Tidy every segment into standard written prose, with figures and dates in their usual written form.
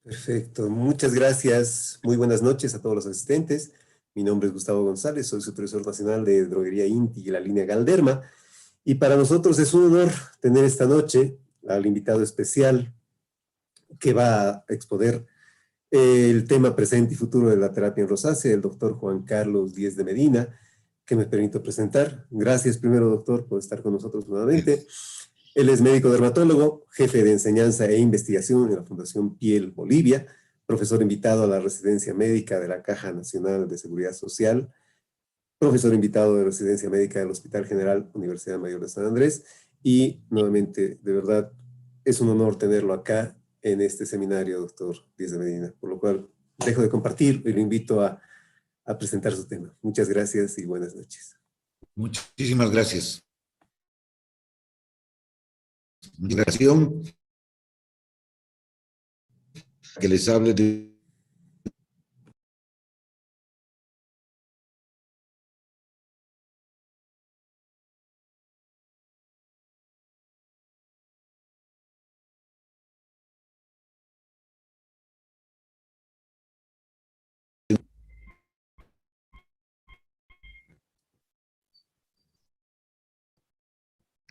Perfecto, muchas gracias. Muy buenas noches a todos los asistentes. Mi nombre es Gustavo González, soy supervisor nacional de Droguería INTI y la línea Galderma. Y para nosotros es un honor tener esta noche al invitado especial que va a exponer el tema presente y futuro de la terapia en rosácea, el doctor Juan Carlos Díez de Medina, que me permito presentar. Gracias primero, doctor, por estar con nosotros nuevamente. Él es médico dermatólogo, jefe de enseñanza e investigación en la Fundación Piel Bolivia, profesor invitado a la residencia médica de la Caja Nacional de Seguridad Social, profesor invitado de residencia médica del Hospital General Universidad Mayor de San Andrés, y nuevamente, de verdad, es un honor tenerlo acá en este seminario, doctor Díez de Medina, por lo cual dejo de compartir y lo invito a presentar su tema. Muchas gracias y buenas noches. Muchísimas gracias. Que les hable de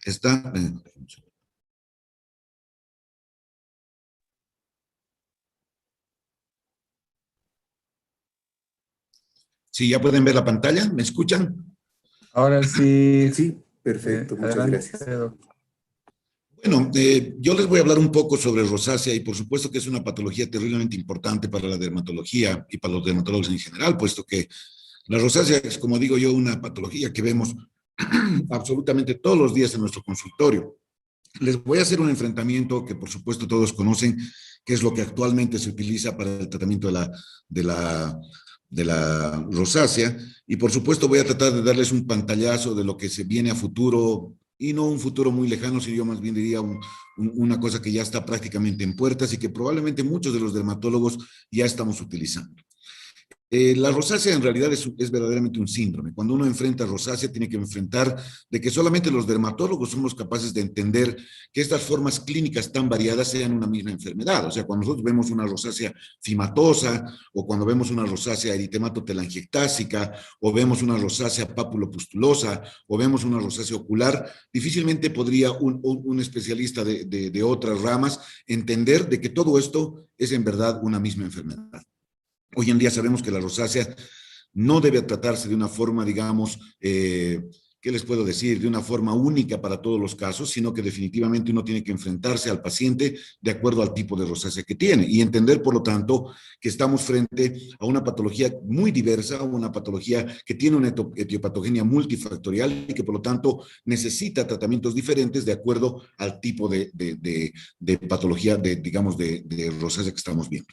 esta. Sí, ya pueden ver la pantalla, ¿me escuchan? Ahora sí. Sí, perfecto, muchas Adelante, gracias. Bueno, yo les voy a hablar un poco sobre rosácea y por supuesto que es una patología terriblemente importante para la dermatología y para los dermatólogos en general, puesto que la rosácea es, como digo yo, una patología que vemos absolutamente todos los días en nuestro consultorio. Les voy a hacer un enfrentamiento que por supuesto todos conocen, que es lo que actualmente se utiliza para el tratamiento de la rosácea, y por supuesto voy a tratar de darles un pantallazo de lo que se viene a futuro, y no un futuro muy lejano, sino yo más bien diría una cosa que ya está prácticamente en puertas y que probablemente muchos de los dermatólogos ya estamos utilizando. La rosácea en realidad es verdaderamente un síndrome. Cuando uno enfrenta rosácea, tiene que enfrentar de que solamente los dermatólogos somos capaces de entender que estas formas clínicas tan variadas sean una misma enfermedad. O sea, cuando nosotros vemos una rosácea fimatosa, o cuando vemos una rosácea eritematotelangiectásica, o vemos una rosácea papulopustulosa, o vemos una rosácea ocular, difícilmente podría un especialista de otras ramas entender de que todo esto es en verdad una misma enfermedad. Hoy en día sabemos que la rosácea no debe tratarse de una forma, digamos, ¿qué les puedo decir? De una forma única para todos los casos, sino que definitivamente uno tiene que enfrentarse al paciente de acuerdo al tipo de rosácea que tiene y entender, por lo tanto, que estamos frente a una patología muy diversa, una patología que tiene una etiopatogenia multifactorial y que, por lo tanto, necesita tratamientos diferentes de acuerdo al tipo de patología, digamos, de rosácea que estamos viendo.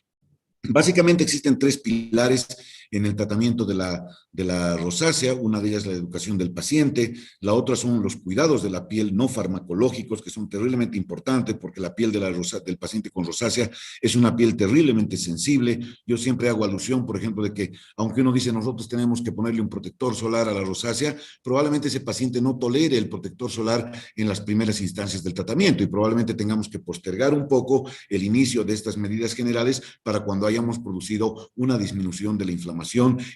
Básicamente existen tres pilares en el tratamiento de la rosácea. Una de ellas es la educación del paciente, la otra son los cuidados de la piel no farmacológicos, que son terriblemente importantes porque la piel del paciente con rosácea es una piel terriblemente sensible. Yo siempre hago alusión, por ejemplo, de que aunque uno dice nosotros tenemos que ponerle un protector solar a la rosácea, probablemente ese paciente no tolere el protector solar en las primeras instancias del tratamiento y probablemente tengamos que postergar un poco el inicio de estas medidas generales para cuando hayamos producido una disminución de la inflamación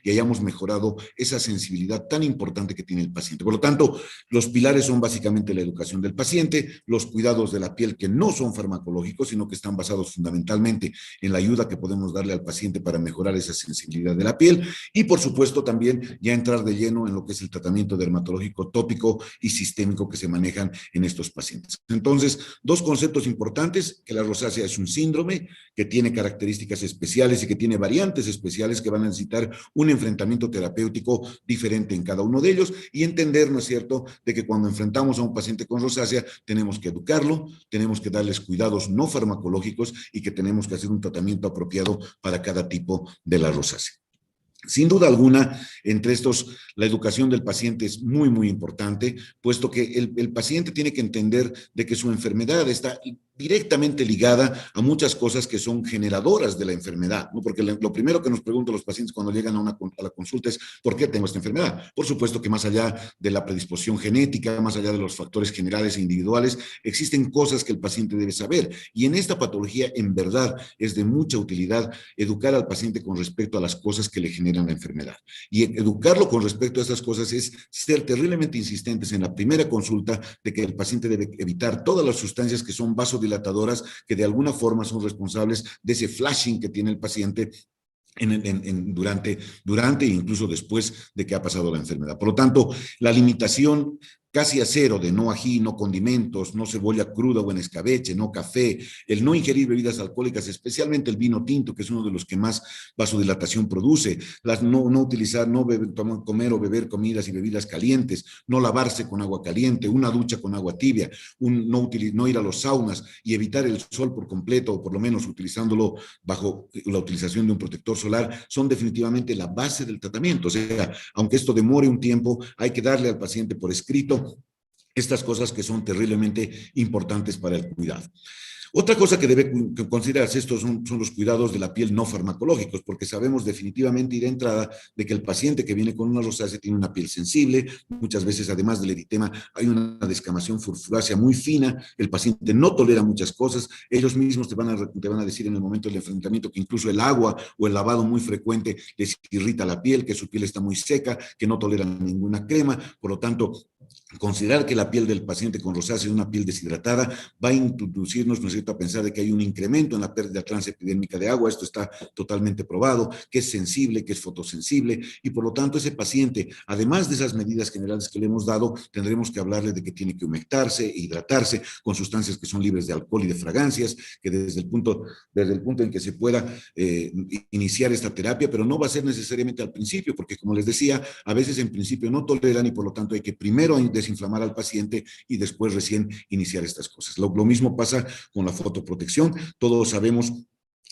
y hayamos mejorado esa sensibilidad tan importante que tiene el paciente. Por lo tanto, los pilares son básicamente la educación del paciente, los cuidados de la piel que no son farmacológicos, sino que están basados fundamentalmente en la ayuda que podemos darle al paciente para mejorar esa sensibilidad de la piel y, por supuesto, también ya entrar de lleno en lo que es el tratamiento dermatológico tópico y sistémico que se manejan en estos pacientes. Entonces, dos conceptos importantes, que la rosácea es un síndrome que tiene características especiales y que tiene variantes especiales que van a necesitar un enfrentamiento terapéutico diferente en cada uno de ellos y entender, ¿no es cierto?, de que cuando enfrentamos a un paciente con rosácea tenemos que educarlo, tenemos que darles cuidados no farmacológicos y que tenemos que hacer un tratamiento apropiado para cada tipo de la rosácea. Sin duda alguna, entre estos, la educación del paciente es muy, muy importante, puesto que el paciente tiene que entender de que su enfermedad está directamente ligada a muchas cosas que son generadoras de la enfermedad, ¿no? Porque lo primero que nos preguntan los pacientes cuando llegan a la consulta es, ¿por qué tengo esta enfermedad? Por supuesto que más allá de la predisposición genética, más allá de los factores generales e individuales, existen cosas que el paciente debe saber. Y en esta patología, en verdad, es de mucha utilidad educar al paciente con respecto a las cosas que le generan la enfermedad. Y educarlo con respecto a estas cosas es ser terriblemente insistentes en la primera consulta de que el paciente debe evitar todas las sustancias que son vasodilatadoras, que de alguna forma son responsables de ese flashing que tiene el paciente durante e incluso después de que ha pasado la enfermedad. Por lo tanto, la limitación casi a cero de no ají, no condimentos, no cebolla cruda o en escabeche, no café, el no ingerir bebidas alcohólicas, especialmente el vino tinto, que es uno de los que más vasodilatación produce, no utilizar, comer o beber comidas y bebidas calientes, no lavarse con agua caliente, una ducha con agua tibia, no ir a los saunas y evitar el sol por completo, o por lo menos utilizándolo bajo la utilización de un protector solar, son definitivamente la base del tratamiento. O sea, aunque esto demore un tiempo, hay que darle al paciente por escrito estas cosas que son terriblemente importantes para el cuidado. Otra cosa que debe considerarse, estos son los cuidados de la piel no farmacológicos, porque sabemos definitivamente y de entrada de que el paciente que viene con una rosácea tiene una piel sensible, muchas veces además del eritema hay una descamación furfurácea muy fina, el paciente no tolera muchas cosas, ellos mismos te van a decir en el momento del enfrentamiento que incluso el agua o el lavado muy frecuente les irrita la piel, que su piel está muy seca, que no toleran ninguna crema, por lo tanto, considerar que la piel del paciente con rosácea es una piel deshidratada va a introducirnos, ¿no es cierto?, a pensar de que hay un incremento en la pérdida transepidérmica de agua, esto está totalmente probado, que es sensible, que es fotosensible, y por lo tanto ese paciente, además de esas medidas generales que le hemos dado, tendremos que hablarle de que tiene que humectarse e hidratarse con sustancias que son libres de alcohol y de fragancias, que desde el punto en que se pueda iniciar esta terapia, pero no va a ser necesariamente al principio, porque como les decía, a veces en principio no toleran y por lo tanto hay que primero desinflamar al paciente y después recién iniciar estas cosas. Lo mismo pasa con la fotoprotección. Todos sabemos,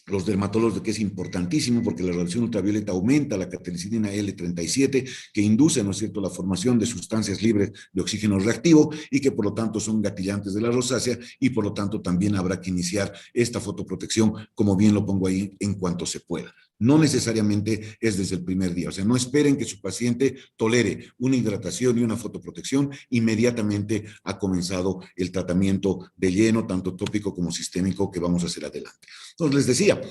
los dermatólogos, de que es importantísimo porque la radiación ultravioleta aumenta la catecolina L37, que induce, ¿no es cierto?, la formación de sustancias libres de oxígeno reactivo y que por lo tanto son gatillantes de la rosácea y por lo tanto también habrá que iniciar esta fotoprotección, como bien lo pongo ahí, en cuanto se pueda. No necesariamente es desde el primer día, o sea, no esperen que su paciente tolere una hidratación y una fotoprotección, inmediatamente ha comenzado el tratamiento de lleno, tanto tópico como sistémico, que vamos a hacer adelante. Entonces, les decía,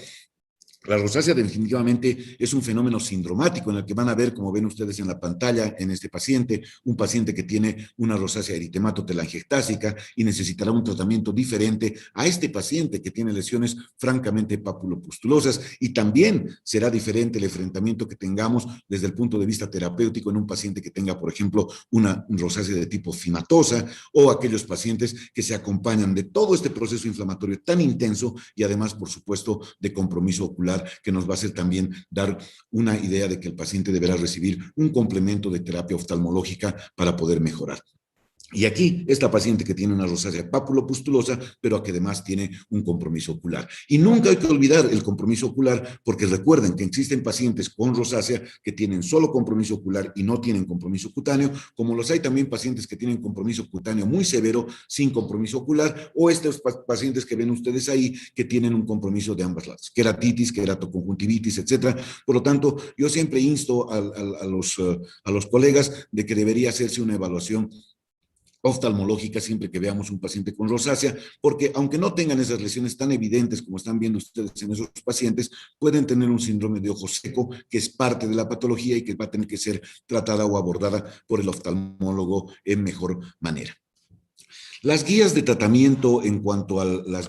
la rosácea definitivamente es un fenómeno sindromático en el que van a ver, como ven ustedes en la pantalla, en este paciente, un paciente que tiene una rosácea eritematotelangiectásica y necesitará un tratamiento diferente a este paciente que tiene lesiones francamente papulopustulosas, y también será diferente el enfrentamiento que tengamos desde el punto de vista terapéutico en un paciente que tenga, por ejemplo, una rosácea de tipo fimatosa, o aquellos pacientes que se acompañan de todo este proceso inflamatorio tan intenso y además, por supuesto, de compromiso ocular, que nos va a hacer también dar una idea de que el paciente deberá recibir un complemento de terapia oftalmológica para poder mejorar. Y aquí esta paciente que tiene una rosácea papulopustulosa, pero que además tiene un compromiso ocular. Y nunca hay que olvidar el compromiso ocular, porque recuerden que existen pacientes con rosácea que tienen solo compromiso ocular y no tienen compromiso cutáneo, como los hay también pacientes que tienen compromiso cutáneo muy severo sin compromiso ocular, o estos pacientes que ven ustedes ahí que tienen un compromiso de ambos lados, queratitis, queratoconjuntivitis, etcétera. Por lo tanto, yo siempre insto a los colegas de que debería hacerse una evaluación oftalmológica siempre que veamos un paciente con rosácea, porque aunque no tengan esas lesiones tan evidentes como están viendo ustedes en esos pacientes, pueden tener un síndrome de ojo seco, que es parte de la patología y que va a tener que ser tratada o abordada por el oftalmólogo en mejor manera. Las guías de tratamiento en cuanto a las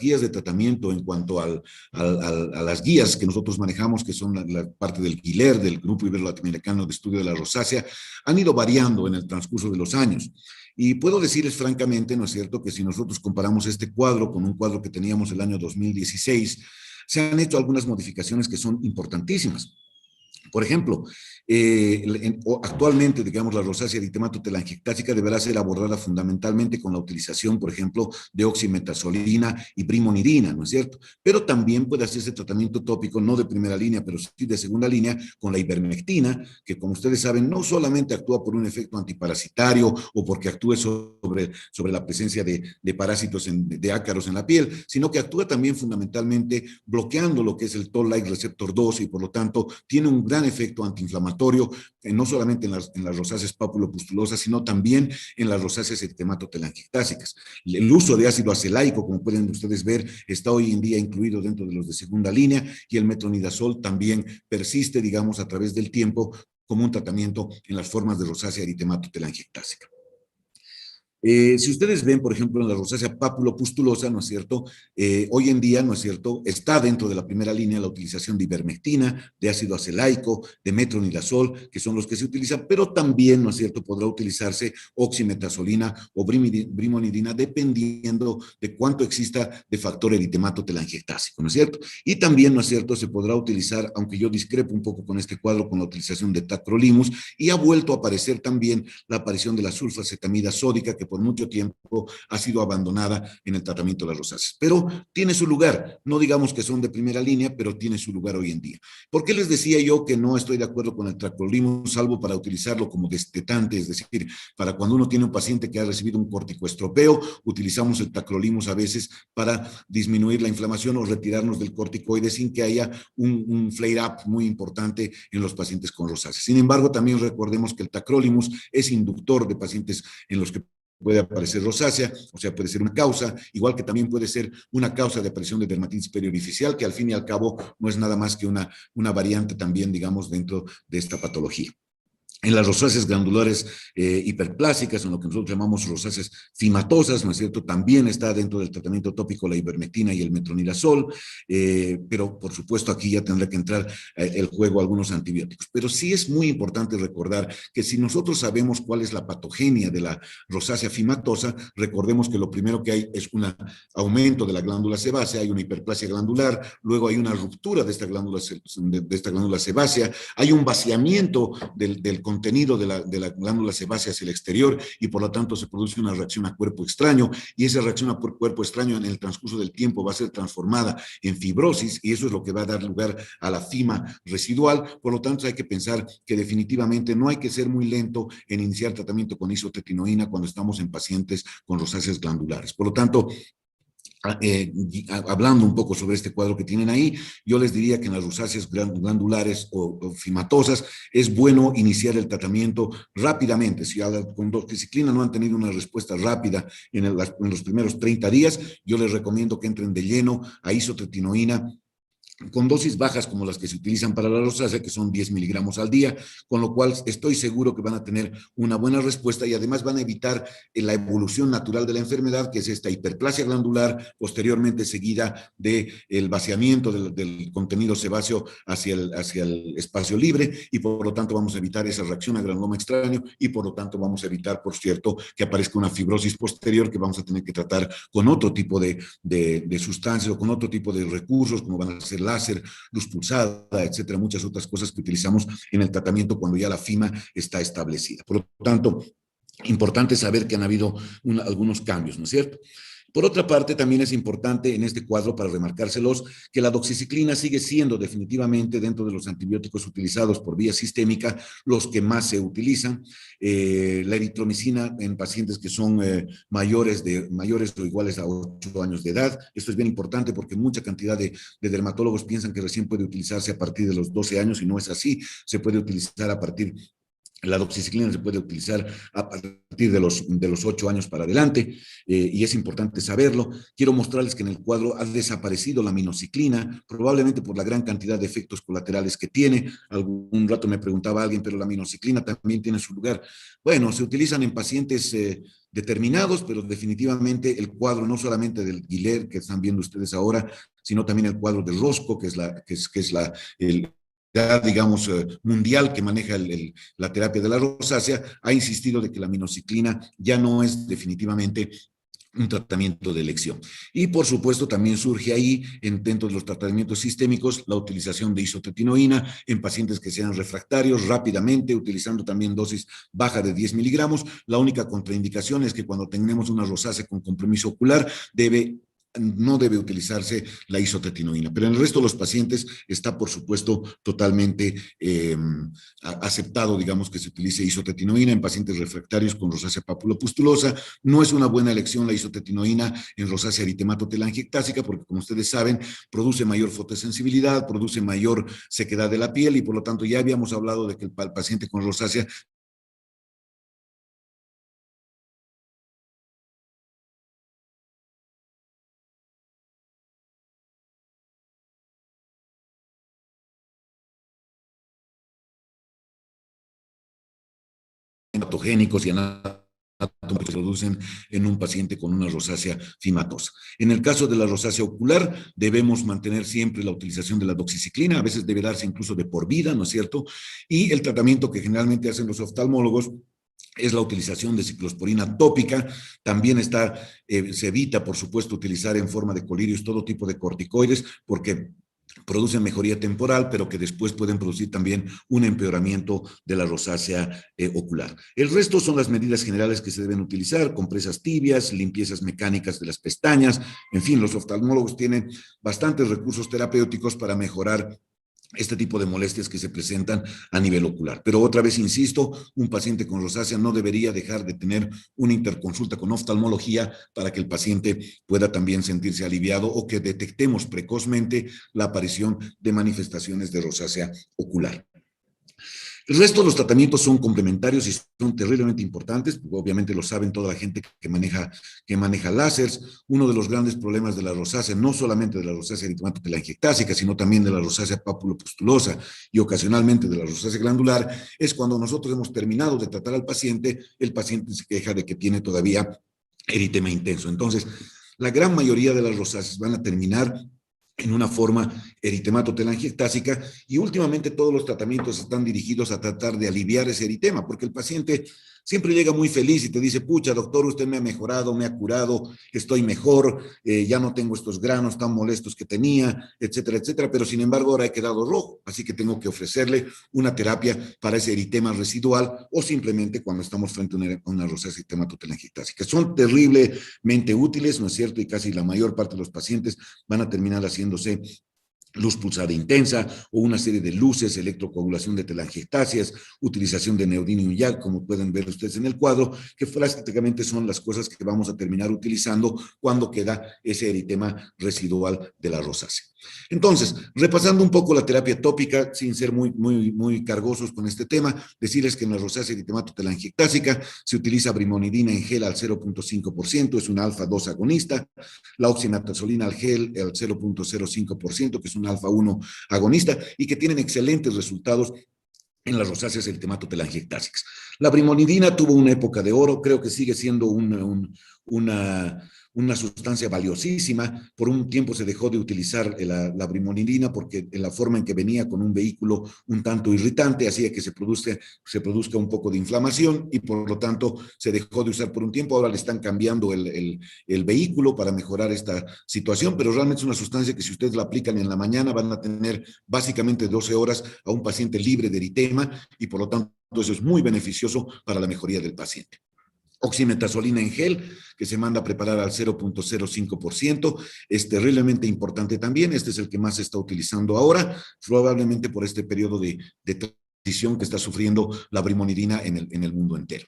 guías que nosotros manejamos, que son la parte del GILER, del Grupo Ibero-Latinoamericano de Estudio de la Rosácea, han ido variando en el transcurso de los años. Y puedo decirles francamente, ¿no es cierto?, que si nosotros comparamos este cuadro con un cuadro que teníamos el año 2016, se han hecho algunas modificaciones que son importantísimas. Por ejemplo, actualmente, digamos, la rosácea eritematotelangiectásica deberá ser abordada fundamentalmente con la utilización, por ejemplo, de oximetazolina y brimonidina, ¿no es cierto? Pero también puede hacerse tratamiento tópico, no de primera línea, pero sí de segunda línea, con la ivermectina, que como ustedes saben, no solamente actúa por un efecto antiparasitario o porque actúe sobre la presencia de parásitos, de ácaros en la piel, sino que actúa también fundamentalmente bloqueando lo que es el Toll-like receptor 2 y por lo tanto tiene un gran efecto antiinflamatorio, no solamente en las rosáceas papulopustulosas, sino también en las rosáceas eritematotelangiectásicas. El uso de ácido acelaico, como pueden ustedes ver, está hoy en día incluido dentro de los de segunda línea y el metronidazol también persiste, digamos, a través del tiempo como un tratamiento en las formas de rosácea eritematotelangiectásica. Si ustedes ven, por ejemplo, en la rosácea papulopustulosa, ¿no es cierto? Hoy en día, ¿no es cierto? Está dentro de la primera línea la utilización de ivermectina, de ácido acelaico, de metronidazol, que son los que se utilizan, pero también, ¿no es cierto?, podrá utilizarse oximetazolina o brimonidina, dependiendo de cuánto exista de factor eritematotelangiectásico, ¿no es cierto? Y también, ¿no es cierto?, se podrá utilizar, aunque yo discrepo un poco con este cuadro, con la utilización de tacrolimus, y ha vuelto a aparecer también la aparición de la sulfacetamida sódica, que por mucho tiempo ha sido abandonada en el tratamiento de las rosáceas. Pero tiene su lugar, no digamos que son de primera línea, pero tiene su lugar hoy en día. ¿Por qué les decía yo que no estoy de acuerdo con el tacrolimus, salvo para utilizarlo como destetante? Es decir, para cuando uno tiene un paciente que ha recibido un corticoestropeo, utilizamos el tacrolimus a veces para disminuir la inflamación o retirarnos del corticoide sin que haya un flare-up muy importante en los pacientes con rosáceas. Sin embargo, también recordemos que el tacrolimus es inductor de pacientes en los que puede aparecer rosácea, o sea, puede ser una causa, igual que también puede ser una causa de aparición de dermatitis periorificial, que al fin y al cabo no es nada más que una variante también, digamos, dentro de esta patología. En las rosáceas glandulares hiperplásicas, en lo que nosotros llamamos rosáceas fimatosas, ¿no es cierto? También está dentro del tratamiento tópico la ivermectina y el metronidazol, pero por supuesto aquí ya tendrá que entrar el juego algunos antibióticos. Pero sí es muy importante recordar que si nosotros sabemos cuál es la patogenia de la rosácea fimatosa, recordemos que lo primero que hay es un aumento de la glándula sebácea, hay una hiperplasia glandular, luego hay una ruptura de esta glándula sebácea, hay un vaciamiento del contenido de la glándula sebácea hacia el exterior y por lo tanto se produce una reacción a cuerpo extraño y esa reacción a cuerpo extraño en el transcurso del tiempo va a ser transformada en fibrosis y eso es lo que va a dar lugar a la fima residual. Por lo tanto, hay que pensar que definitivamente no hay que ser muy lento en iniciar tratamiento con isotretinoína cuando estamos en pacientes con rosáceas glandulares. Por lo tanto, hablando un poco sobre este cuadro que tienen ahí, yo les diría que en las rosáceas glandulares o fimatosas es bueno iniciar el tratamiento rápidamente. Si con doxiciclina no han tenido una respuesta rápida en los primeros 30 días, yo les recomiendo que entren de lleno a isotretinoína con dosis bajas como las que se utilizan para la rosácea, que son 10 miligramos al día, con lo cual estoy seguro que van a tener una buena respuesta y además van a evitar la evolución natural de la enfermedad, que es esta hiperplasia glandular, posteriormente seguida del vaciamiento del contenido sebáceo hacia el espacio libre y por lo tanto vamos a evitar esa reacción a granuloma extraño y por lo tanto vamos a evitar, por cierto, que aparezca una fibrosis posterior que vamos a tener que tratar con otro tipo de sustancias o con otro tipo de recursos, como van a ser láser, luz pulsada, etcétera, muchas otras cosas que utilizamos en el tratamiento cuando ya la FIMA está establecida. Por lo tanto, importante saber que han habido algunos cambios, ¿no es cierto? Por otra parte, también es importante en este cuadro, para remarcárselos, que la doxiciclina sigue siendo definitivamente dentro de los antibióticos utilizados por vía sistémica los que más se utilizan. La eritromicina en pacientes que son mayores o iguales a 8 años de edad. Esto es bien importante porque mucha cantidad de dermatólogos piensan que recién puede utilizarse a partir de los 12 años y no es así. Se puede utilizar a partir la doxiciclina se puede utilizar a partir de los 8 años para adelante y es importante saberlo. Quiero mostrarles que en el cuadro ha desaparecido la minociclina, probablemente por la gran cantidad de efectos colaterales que tiene. Algún rato me preguntaba alguien, pero la minociclina también tiene su lugar. Bueno, se utilizan en pacientes determinados, pero definitivamente el cuadro no solamente del Guillain que están viendo ustedes ahora, sino también el cuadro de Roscoe, que es el digamos, mundial que maneja la terapia de la rosácea, ha insistido de que la minociclina ya no es definitivamente un tratamiento de elección. Y por supuesto también surge ahí, dentro de los tratamientos sistémicos, la utilización de isotretinoína en pacientes que sean refractarios rápidamente, utilizando también dosis baja de 10 miligramos. La única contraindicación es que cuando tenemos una rosácea con compromiso ocular, no debe utilizarse la isotretinoína, pero en el resto de los pacientes está, por supuesto, totalmente aceptado, digamos, que se utilice isotretinoína en pacientes refractarios con rosácea papulopustulosa. No es una buena elección la isotretinoína en rosácea eritematotelangiectásica porque, como ustedes saben, produce mayor fotosensibilidad, produce mayor sequedad de la piel y, por lo tanto, ya habíamos hablado de que el paciente con rosácea patogénicos y anatómicos se producen en un paciente con una rosácea fimatosa. En el caso de la rosácea ocular, debemos mantener siempre la utilización de la doxiciclina, a veces debe darse incluso de por vida, ¿no es cierto? Y el tratamiento que generalmente hacen los oftalmólogos es la utilización de ciclosporina tópica. También se evita, por supuesto, utilizar en forma de colirios todo tipo de corticoides, porque producen mejoría temporal, pero que después pueden producir también un empeoramiento de la rosácea ocular. El resto son las medidas generales que se deben utilizar: compresas tibias, limpiezas mecánicas de las pestañas. En fin, los oftalmólogos tienen bastantes recursos terapéuticos para mejorar este tipo de molestias que se presentan a nivel ocular. Pero otra vez insisto, un paciente con rosácea no debería dejar de tener una interconsulta con oftalmología para que el paciente pueda también sentirse aliviado o que detectemos precozmente la aparición de manifestaciones de rosácea ocular. El resto de los tratamientos son complementarios y son terriblemente importantes. Obviamente lo saben toda la gente que maneja láseres. Uno de los grandes problemas de la rosácea, no solamente de la rosácea eritematotelangiectásica, sino también de la rosácea papulopustulosa y ocasionalmente de la rosácea glandular, es cuando nosotros hemos terminado de tratar al paciente, el paciente se queja de que tiene todavía eritema intenso. Entonces, la gran mayoría de las rosáceas van a terminar en una forma eritematotelangiectásica, y últimamente todos los tratamientos están dirigidos a tratar de aliviar ese eritema, porque el paciente siempre llega muy feliz y te dice: pucha, doctor, usted me ha mejorado, me ha curado, estoy mejor, ya no tengo estos granos tan molestos que tenía, etcétera, etcétera, pero sin embargo ahora he quedado rojo, así que tengo que ofrecerle una terapia para ese eritema residual, o simplemente cuando estamos frente a una rosácea eritematotelangiectásica. Son terriblemente útiles, ¿no es cierto? Y casi la mayor parte de los pacientes van a terminar haciéndose luz pulsada intensa o una serie de luces, electrocoagulación de telangiectasias, utilización de neodimio YAG, como pueden ver ustedes en el cuadro, que prácticamente son las cosas que vamos a terminar utilizando cuando queda ese eritema residual de la rosácea. Entonces, repasando un poco la terapia tópica, sin ser muy cargosos con este tema, decirles que en la rosácea eritematotelangiectásica se utiliza brimonidina en gel al 0.5%, es un alfa-2 agonista, la oximetazolina al gel al 0.05%, que es un alfa-1 agonista, y que tienen excelentes resultados en las rosáceas eritematotelangiectásicas. La brimonidina tuvo una época de oro, creo que sigue siendo una sustancia valiosísima. Por un tiempo se dejó de utilizar la brimonidina porque en la forma en que venía con un vehículo un tanto irritante hacía que se produzca un poco de inflamación, y por lo tanto se dejó de usar por un tiempo. Ahora le están cambiando el vehículo para mejorar esta situación, pero realmente es una sustancia que, si ustedes la aplican en la mañana, van a tener básicamente 12 horas a un paciente libre de eritema, y por lo tanto eso es muy beneficioso para la mejoría del paciente. Oximetazolina en gel, que se manda a preparar al 0.05%, es terriblemente importante también. Este es el que más se está utilizando ahora, probablemente por este periodo de transición que está sufriendo la brimonidina en el mundo entero.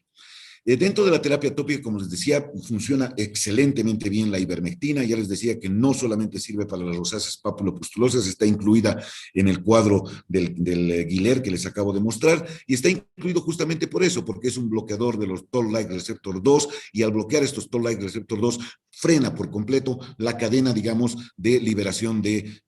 Dentro de la terapia tópica, como les decía, funciona excelentemente bien la ivermectina. Ya les decía que no solamente sirve para las rosáceas papulopustulosas, está incluida en el cuadro del Guiller que les acabo de mostrar, y está incluido justamente por eso, porque es un bloqueador de los Toll-like receptor 2, y al bloquear estos Toll-like receptor 2 frena por completo la cadena, digamos, de liberación de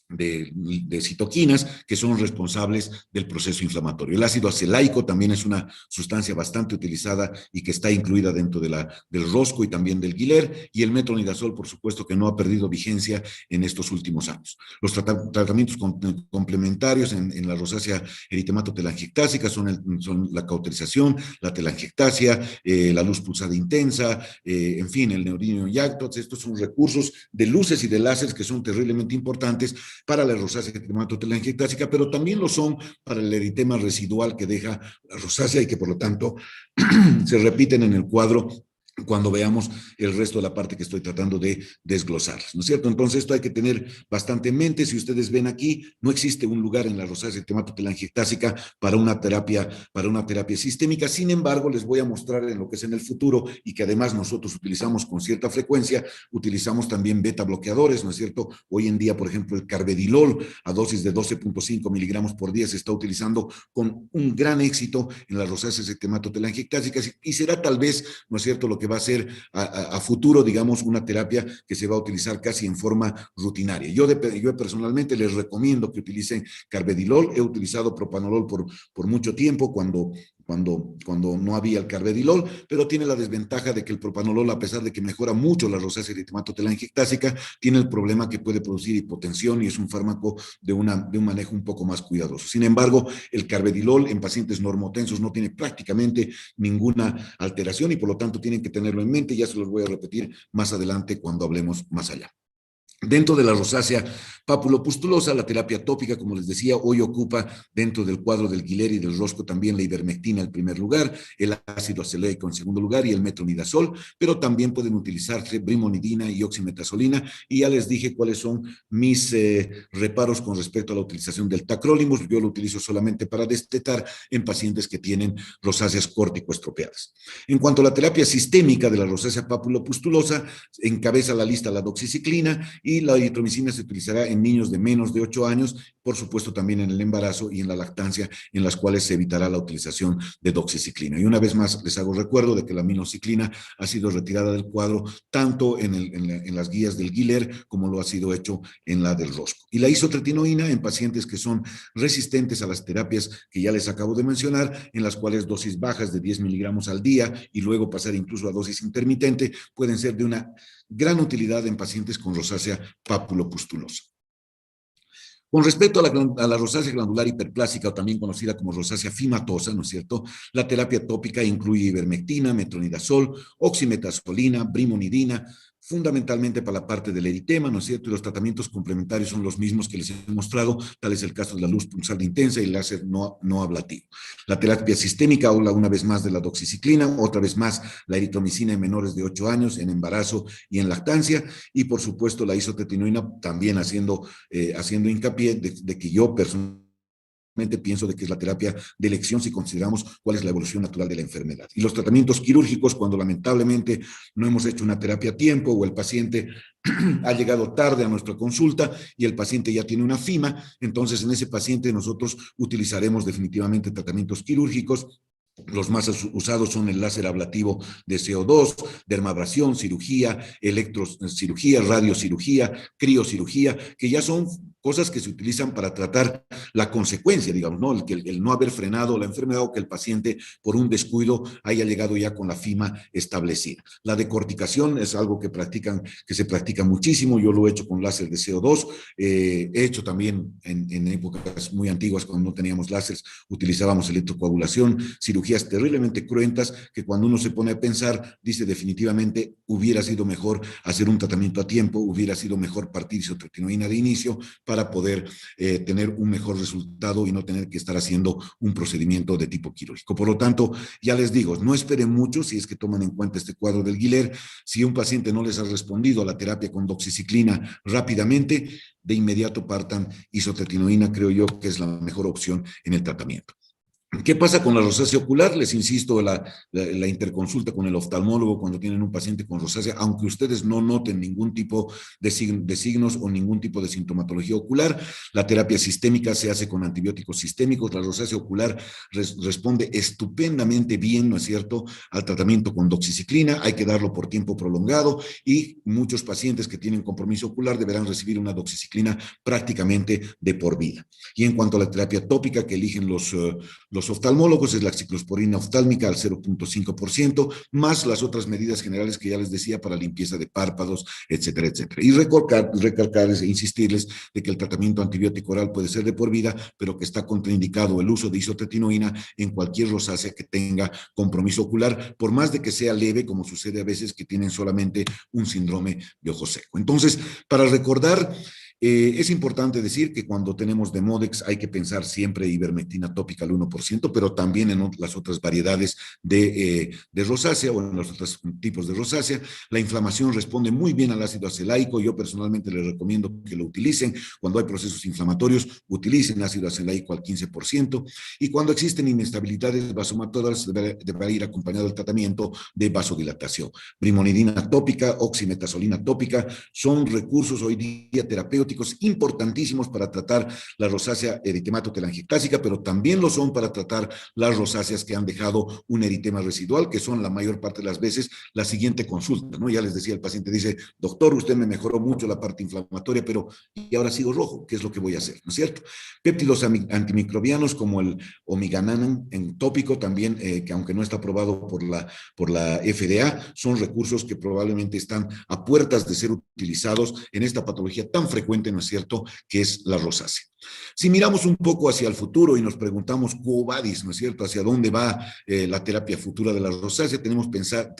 de citoquinas que son responsables del proceso inflamatorio. El ácido acelaico también es una sustancia bastante utilizada y que está incluida dentro del rosco y también del guiler, y el metronidazol, por supuesto, que no ha perdido vigencia en estos últimos años. Los tratamientos complementarios en la rosácea eritematotelangiectásica son la cauterización, la telangiectasia, la luz pulsada intensa, en fin, el neodymium yactox. Estos son recursos de luces y de láseres que son terriblemente importantes para la rosácea eritematotelangiectásica, pero también lo son para el eritema residual que deja la rosácea y que por lo tanto se repiten en el cuadro cuando veamos el resto de la parte que estoy tratando de desglosar, ¿no es cierto? Entonces esto hay que tener bastante en mente. Si ustedes ven aquí, no existe un lugar en la rosácea eritematotelangiectásica para una terapia sistémica. Sin embargo, les voy a mostrar en lo que es en el futuro y que además nosotros utilizamos con cierta frecuencia, utilizamos también beta bloqueadores, ¿no es cierto? Hoy en día, por ejemplo, el carvedilol a dosis de 12.5 miligramos por día se está utilizando con un gran éxito en las rosáceas eritematotelangiectásicas y será tal vez, ¿no es cierto?, lo que va a ser a futuro, digamos, una terapia que se va a utilizar casi en forma rutinaria. Yo personalmente les recomiendo que utilicen carvedilol. He utilizado propanolol por mucho tiempo cuando no había el carvedilol, pero tiene la desventaja de que el propanolol, a pesar de que mejora mucho la rosácea eritematotelangiectásica, tiene el problema que puede producir hipotensión y es un fármaco de un manejo un poco más cuidadoso. Sin embargo, el carvedilol en pacientes normotensos no tiene prácticamente ninguna alteración y por lo tanto tienen que tenerlo en mente. Ya se los voy a repetir más adelante cuando hablemos más allá. Dentro de la rosácea papulopustulosa, la terapia tópica, como les decía, hoy ocupa dentro del cuadro del guiler y del rosco también la ivermectina en primer lugar, el ácido acelaico en segundo lugar y el metronidazol, pero también pueden utilizarse brimonidina y oximetazolina, y ya les dije cuáles son mis reparos con respecto a la utilización del tacrolimus. Yo lo utilizo solamente para destetar en pacientes que tienen rosáceas córtico-estropeadas. En cuanto a la terapia sistémica de la rosácea papulopustulosa, encabeza la lista la doxiciclina, y la eritromicina se utilizará en niños de menos de 8 años, por supuesto también en el embarazo y en la lactancia, en las cuales se evitará la utilización de doxiciclina. Y una vez más les hago recuerdo de que la aminociclina ha sido retirada del cuadro tanto en las guías del Guiler como lo ha sido hecho en la del Rosco. Y la isotretinoína en pacientes que son resistentes a las terapias que ya les acabo de mencionar, en las cuales dosis bajas de 10 miligramos al día y luego pasar incluso a dosis intermitente pueden ser de una gran utilidad en pacientes con rosácea papulopustulosa. Con respecto a la rosácea glandular hiperplásica, o también conocida como rosácea fimatosa, ¿no es cierto?, la terapia tópica incluye ivermectina, metronidazol, oximetazolina, brimonidina, fundamentalmente para la parte del eritema, ¿no es cierto? Y los tratamientos complementarios son los mismos que les he mostrado, tal es el caso de la luz pulsada intensa y el láser no ablativo. La terapia sistémica habla una vez más de la doxiciclina, otra vez más la eritromicina en menores de 8 años, en embarazo y en lactancia, y por supuesto la isotretinoína también haciendo hincapié de que yo personalmente pienso de que es la terapia de elección si consideramos cuál es la evolución natural de la enfermedad. Y los tratamientos quirúrgicos, cuando lamentablemente no hemos hecho una terapia a tiempo o el paciente ha llegado tarde a nuestra consulta y el paciente ya tiene una FIMA, entonces en ese paciente nosotros utilizaremos definitivamente tratamientos quirúrgicos. Los más usados son el láser ablativo de CO2, dermabrasión, cirugía, electrocirugía, radiocirugía, criocirugía, que ya son cosas que se utilizan para tratar la consecuencia, digamos, ¿no? El no haber frenado la enfermedad o que el paciente por un descuido haya llegado ya con la FIMA establecida. La decorticación es algo que se practica muchísimo. Yo lo he hecho con láser de CO2, he hecho también en épocas muy antiguas cuando no teníamos láseres, utilizábamos electrocoagulación, cirugías terriblemente cruentas que cuando uno se pone a pensar, dice definitivamente hubiera sido mejor hacer un tratamiento a tiempo, hubiera sido mejor partir isotretinoína de inicio para poder tener un mejor resultado y no tener que estar haciendo un procedimiento de tipo quirúrgico. Por lo tanto, ya les digo, no esperen mucho si es que toman en cuenta este cuadro del Guiler. Si un paciente no les ha respondido a la terapia con doxiciclina rápidamente, de inmediato partan isotretinoína, creo yo que es la mejor opción en el tratamiento. ¿Qué pasa con la rosácea ocular? Les insisto, la interconsulta con el oftalmólogo cuando tienen un paciente con rosácea, aunque ustedes no noten ningún tipo de signos o ningún tipo de sintomatología ocular, la terapia sistémica se hace con antibióticos sistémicos. La rosácea ocular responde estupendamente bien, ¿no es cierto?, al tratamiento con doxiciclina. Hay que darlo por tiempo prolongado y muchos pacientes que tienen compromiso ocular deberán recibir una doxiciclina prácticamente de por vida. Y en cuanto a la terapia tópica que eligen los oftalmólogos, es la ciclosporina oftálmica al 0.5%, más las otras medidas generales que ya les decía para limpieza de párpados, etcétera, etcétera. Y recalcarles e insistirles de que el tratamiento antibiótico oral puede ser de por vida, pero que está contraindicado el uso de isotretinoína en cualquier rosácea que tenga compromiso ocular, por más de que sea leve, como sucede a veces que tienen solamente un síndrome de ojo seco. Entonces, para recordar, es importante decir que cuando tenemos Demodex hay que pensar siempre ivermectina tópica al 1%, pero también en las otras variedades de rosácea o en los otros tipos de rosácea. La inflamación responde muy bien al ácido acelaico. Yo personalmente les recomiendo que lo utilicen. Cuando hay procesos inflamatorios, utilicen ácido acelaico al 15%. Y cuando existen inestabilidades vasomotoras, deberá ir acompañado el tratamiento de vasodilatación. Brimonidina tópica, oximetazolina tópica, son recursos hoy día terapéuticos importantísimos para tratar la rosácea eritematotelangiectásica, pero también lo son para tratar las rosáceas que han dejado un eritema residual, que son la mayor parte de las veces la siguiente consulta, ¿no? Ya les decía, el paciente dice, doctor, usted me mejoró mucho la parte inflamatoria, pero y ahora sigo rojo, ¿qué es lo que voy a hacer? ¿No es cierto? Péptidos antimicrobianos como el omigananan en tópico también, que aunque no está aprobado por la FDA, son recursos que probablemente están a puertas de ser utilizados en esta patología tan frecuente, ¿no es cierto?, que es la rosácea. Si miramos un poco hacia el futuro y nos preguntamos, ¿quo vadis?, ¿no es cierto?, hacia dónde va la terapia futura de la rosácea, tenemos pensar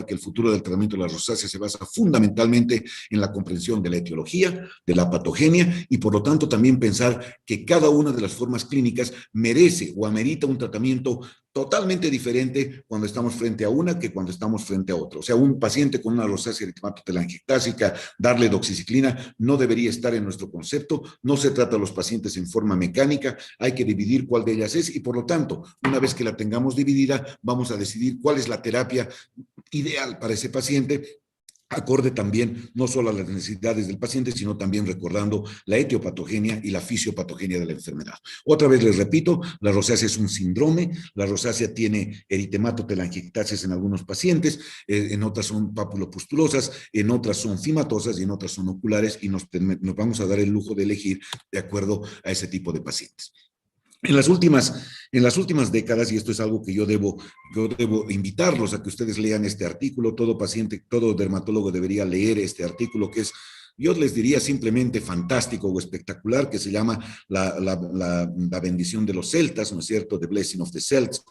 que el futuro del tratamiento de la rosácea se basa fundamentalmente en la comprensión de la etiología, de la patogenia, y por lo tanto también pensar que cada una de las formas clínicas merece o amerita un tratamiento totalmente diferente cuando estamos frente a una que cuando estamos frente a otra. O sea, un paciente con una rosácea eritematotelangiectásica, darle doxiciclina no debería estar en nuestro concepto. No se trata a los pacientes en forma mecánica, hay que dividir cuál de ellas es y por lo tanto, una vez que la tengamos dividida, vamos a decidir cuál es la terapia ideal para ese paciente, acorde también no solo a las necesidades del paciente, sino también recordando la etiopatogenia y la fisiopatogenia de la enfermedad. Otra vez les repito, la rosácea es un síndrome, la rosácea tiene eritematotelangiectasias en algunos pacientes, en otras son papulopustulosas, en otras son fimatosas y en otras son oculares y nos vamos a dar el lujo de elegir de acuerdo a ese tipo de pacientes. En las últimas décadas, y esto es algo que yo debo invitarlos a que ustedes lean este artículo, todo paciente, todo dermatólogo debería leer este artículo que es, yo les diría simplemente fantástico o espectacular, que se llama la bendición de los celtas, ¿no es cierto? The Blessing of the Celts.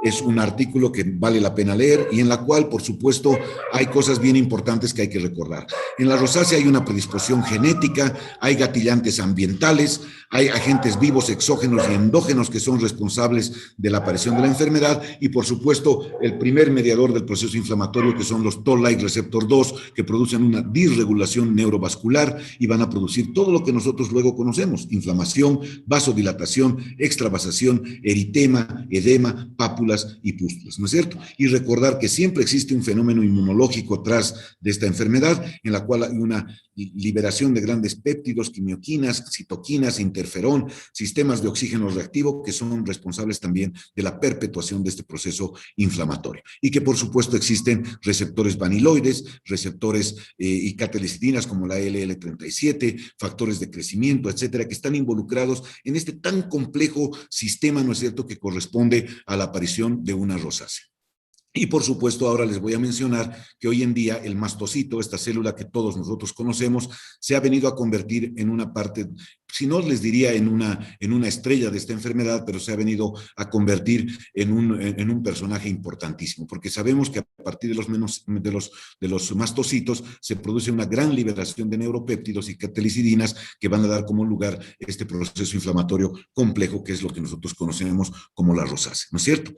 Es un artículo que vale la pena leer y en la cual, por supuesto, hay cosas bien importantes que hay que recordar. En la rosácea hay una predisposición genética, hay gatillantes ambientales, hay agentes vivos, exógenos y endógenos que son responsables de la aparición de la enfermedad y, por supuesto, el primer mediador del proceso inflamatorio, que son los Toll-like receptor 2, que producen una disregulación neurovascular y van a producir todo lo que nosotros luego conocemos: inflamación, vasodilatación, extravasación, eritema, edema, pápulas y pústulas, ¿no es cierto? Y recordar que siempre existe un fenómeno inmunológico atrás de esta enfermedad, en la cual hay una liberación de grandes péptidos, quimioquinas, citoquinas, interferón, sistemas de oxígeno reactivo que son responsables también de la perpetuación de este proceso inflamatorio. Y que por supuesto existen receptores vaniloides, receptores y catalicidinas como la LL37, factores de crecimiento, etcétera, que están involucrados en este tan complejo sistema, ¿no es cierto?, que corresponde a la aparición de una rosácea. Y por supuesto, ahora les voy a mencionar que hoy en día el mastocito, esta célula que todos nosotros conocemos, se ha venido a convertir en una parte, si no les diría en una estrella de esta enfermedad, pero se ha venido a convertir en un personaje importantísimo, porque sabemos que a partir de los mastocitos se produce una gran liberación de neuropéptidos y catalicidinas que van a dar como lugar este proceso inflamatorio complejo, que es lo que nosotros conocemos como la rosácea, ¿no es cierto?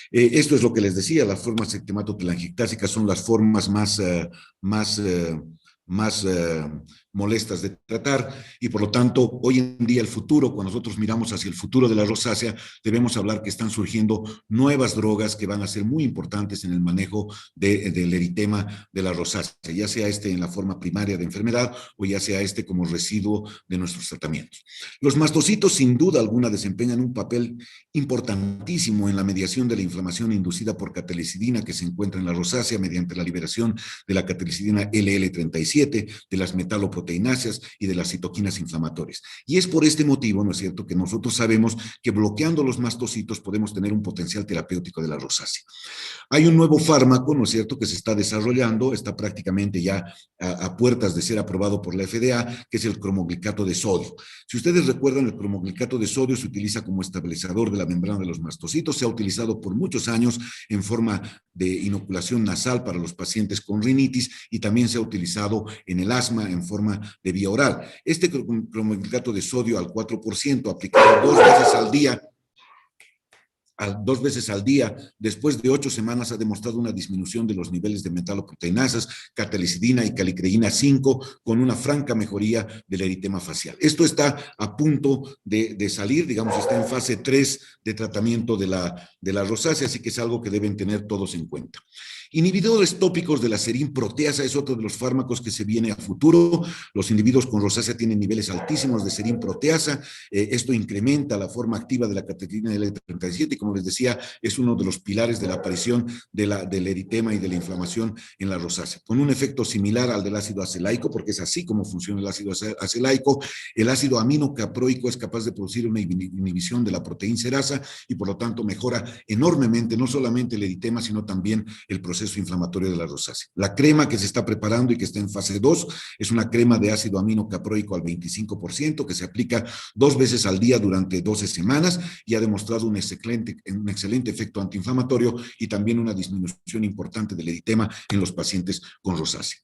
Esto es lo que les decía, las formas ectematotelangiectásicas son las formas más molestas de tratar, y por lo tanto, hoy en día el futuro, cuando nosotros miramos hacia el futuro de la rosácea, debemos hablar que están surgiendo nuevas drogas que van a ser muy importantes en el manejo del eritema de la rosácea, ya sea este en la forma primaria de enfermedad o ya sea este como residuo de nuestros tratamientos. Los mastocitos, sin duda alguna, desempeñan un papel importantísimo en la mediación de la inflamación inducida por catelicidina que se encuentra en la rosácea mediante la liberación de la catelicidina LL37, de las metaloproteináceas y de las citoquinas inflamatorias. Y es por este motivo, ¿no es cierto?, que nosotros sabemos que bloqueando los mastocitos podemos tener un potencial terapéutico de la rosácea. Hay un nuevo fármaco, ¿no es cierto?, que se está desarrollando, está prácticamente ya a puertas de ser aprobado por la FDA, que es el cromoglicato de sodio. Si ustedes recuerdan, el cromoglicato de sodio se utiliza como estabilizador de la membrana de los mastocitos, se ha utilizado por muchos años en forma de inoculación nasal para los pacientes con rinitis y también se ha utilizado en el asma en forma de vía oral. Este cromoglicato de sodio al 4%, aplicado 2 veces al día, después de 8 semanas ha demostrado una disminución de los niveles de metaloproteinasas, catelicidina y calicreína 5, con una franca mejoría del eritema facial. Esto está a punto de salir, digamos, está en fase 3 de tratamiento de la rosácea, así que es algo que deben tener todos en cuenta. Inhibidores tópicos de la serin proteasa es otro de los fármacos que se viene a futuro. Los individuos con rosácea tienen niveles altísimos de serin proteasa. Esto incrementa la forma activa de la catecina L37 y, como les decía, es uno de los pilares de la aparición del eritema y de la inflamación en la rosácea. Con un efecto similar al del ácido acelaico, porque es así como funciona el ácido acelaico, el ácido aminocaproico es capaz de producir una inhibición de la proteincerasa y, por lo tanto, mejora enormemente no solamente el eritema, sino también el proceso inflamatorio de la rosácea. La crema que se está preparando y que está en fase 2 es una crema de ácido aminocaproico al 25% que se aplica 2 veces al día durante 12 semanas y ha demostrado un excelente efecto antiinflamatorio y también una disminución importante del eritema en los pacientes con rosácea.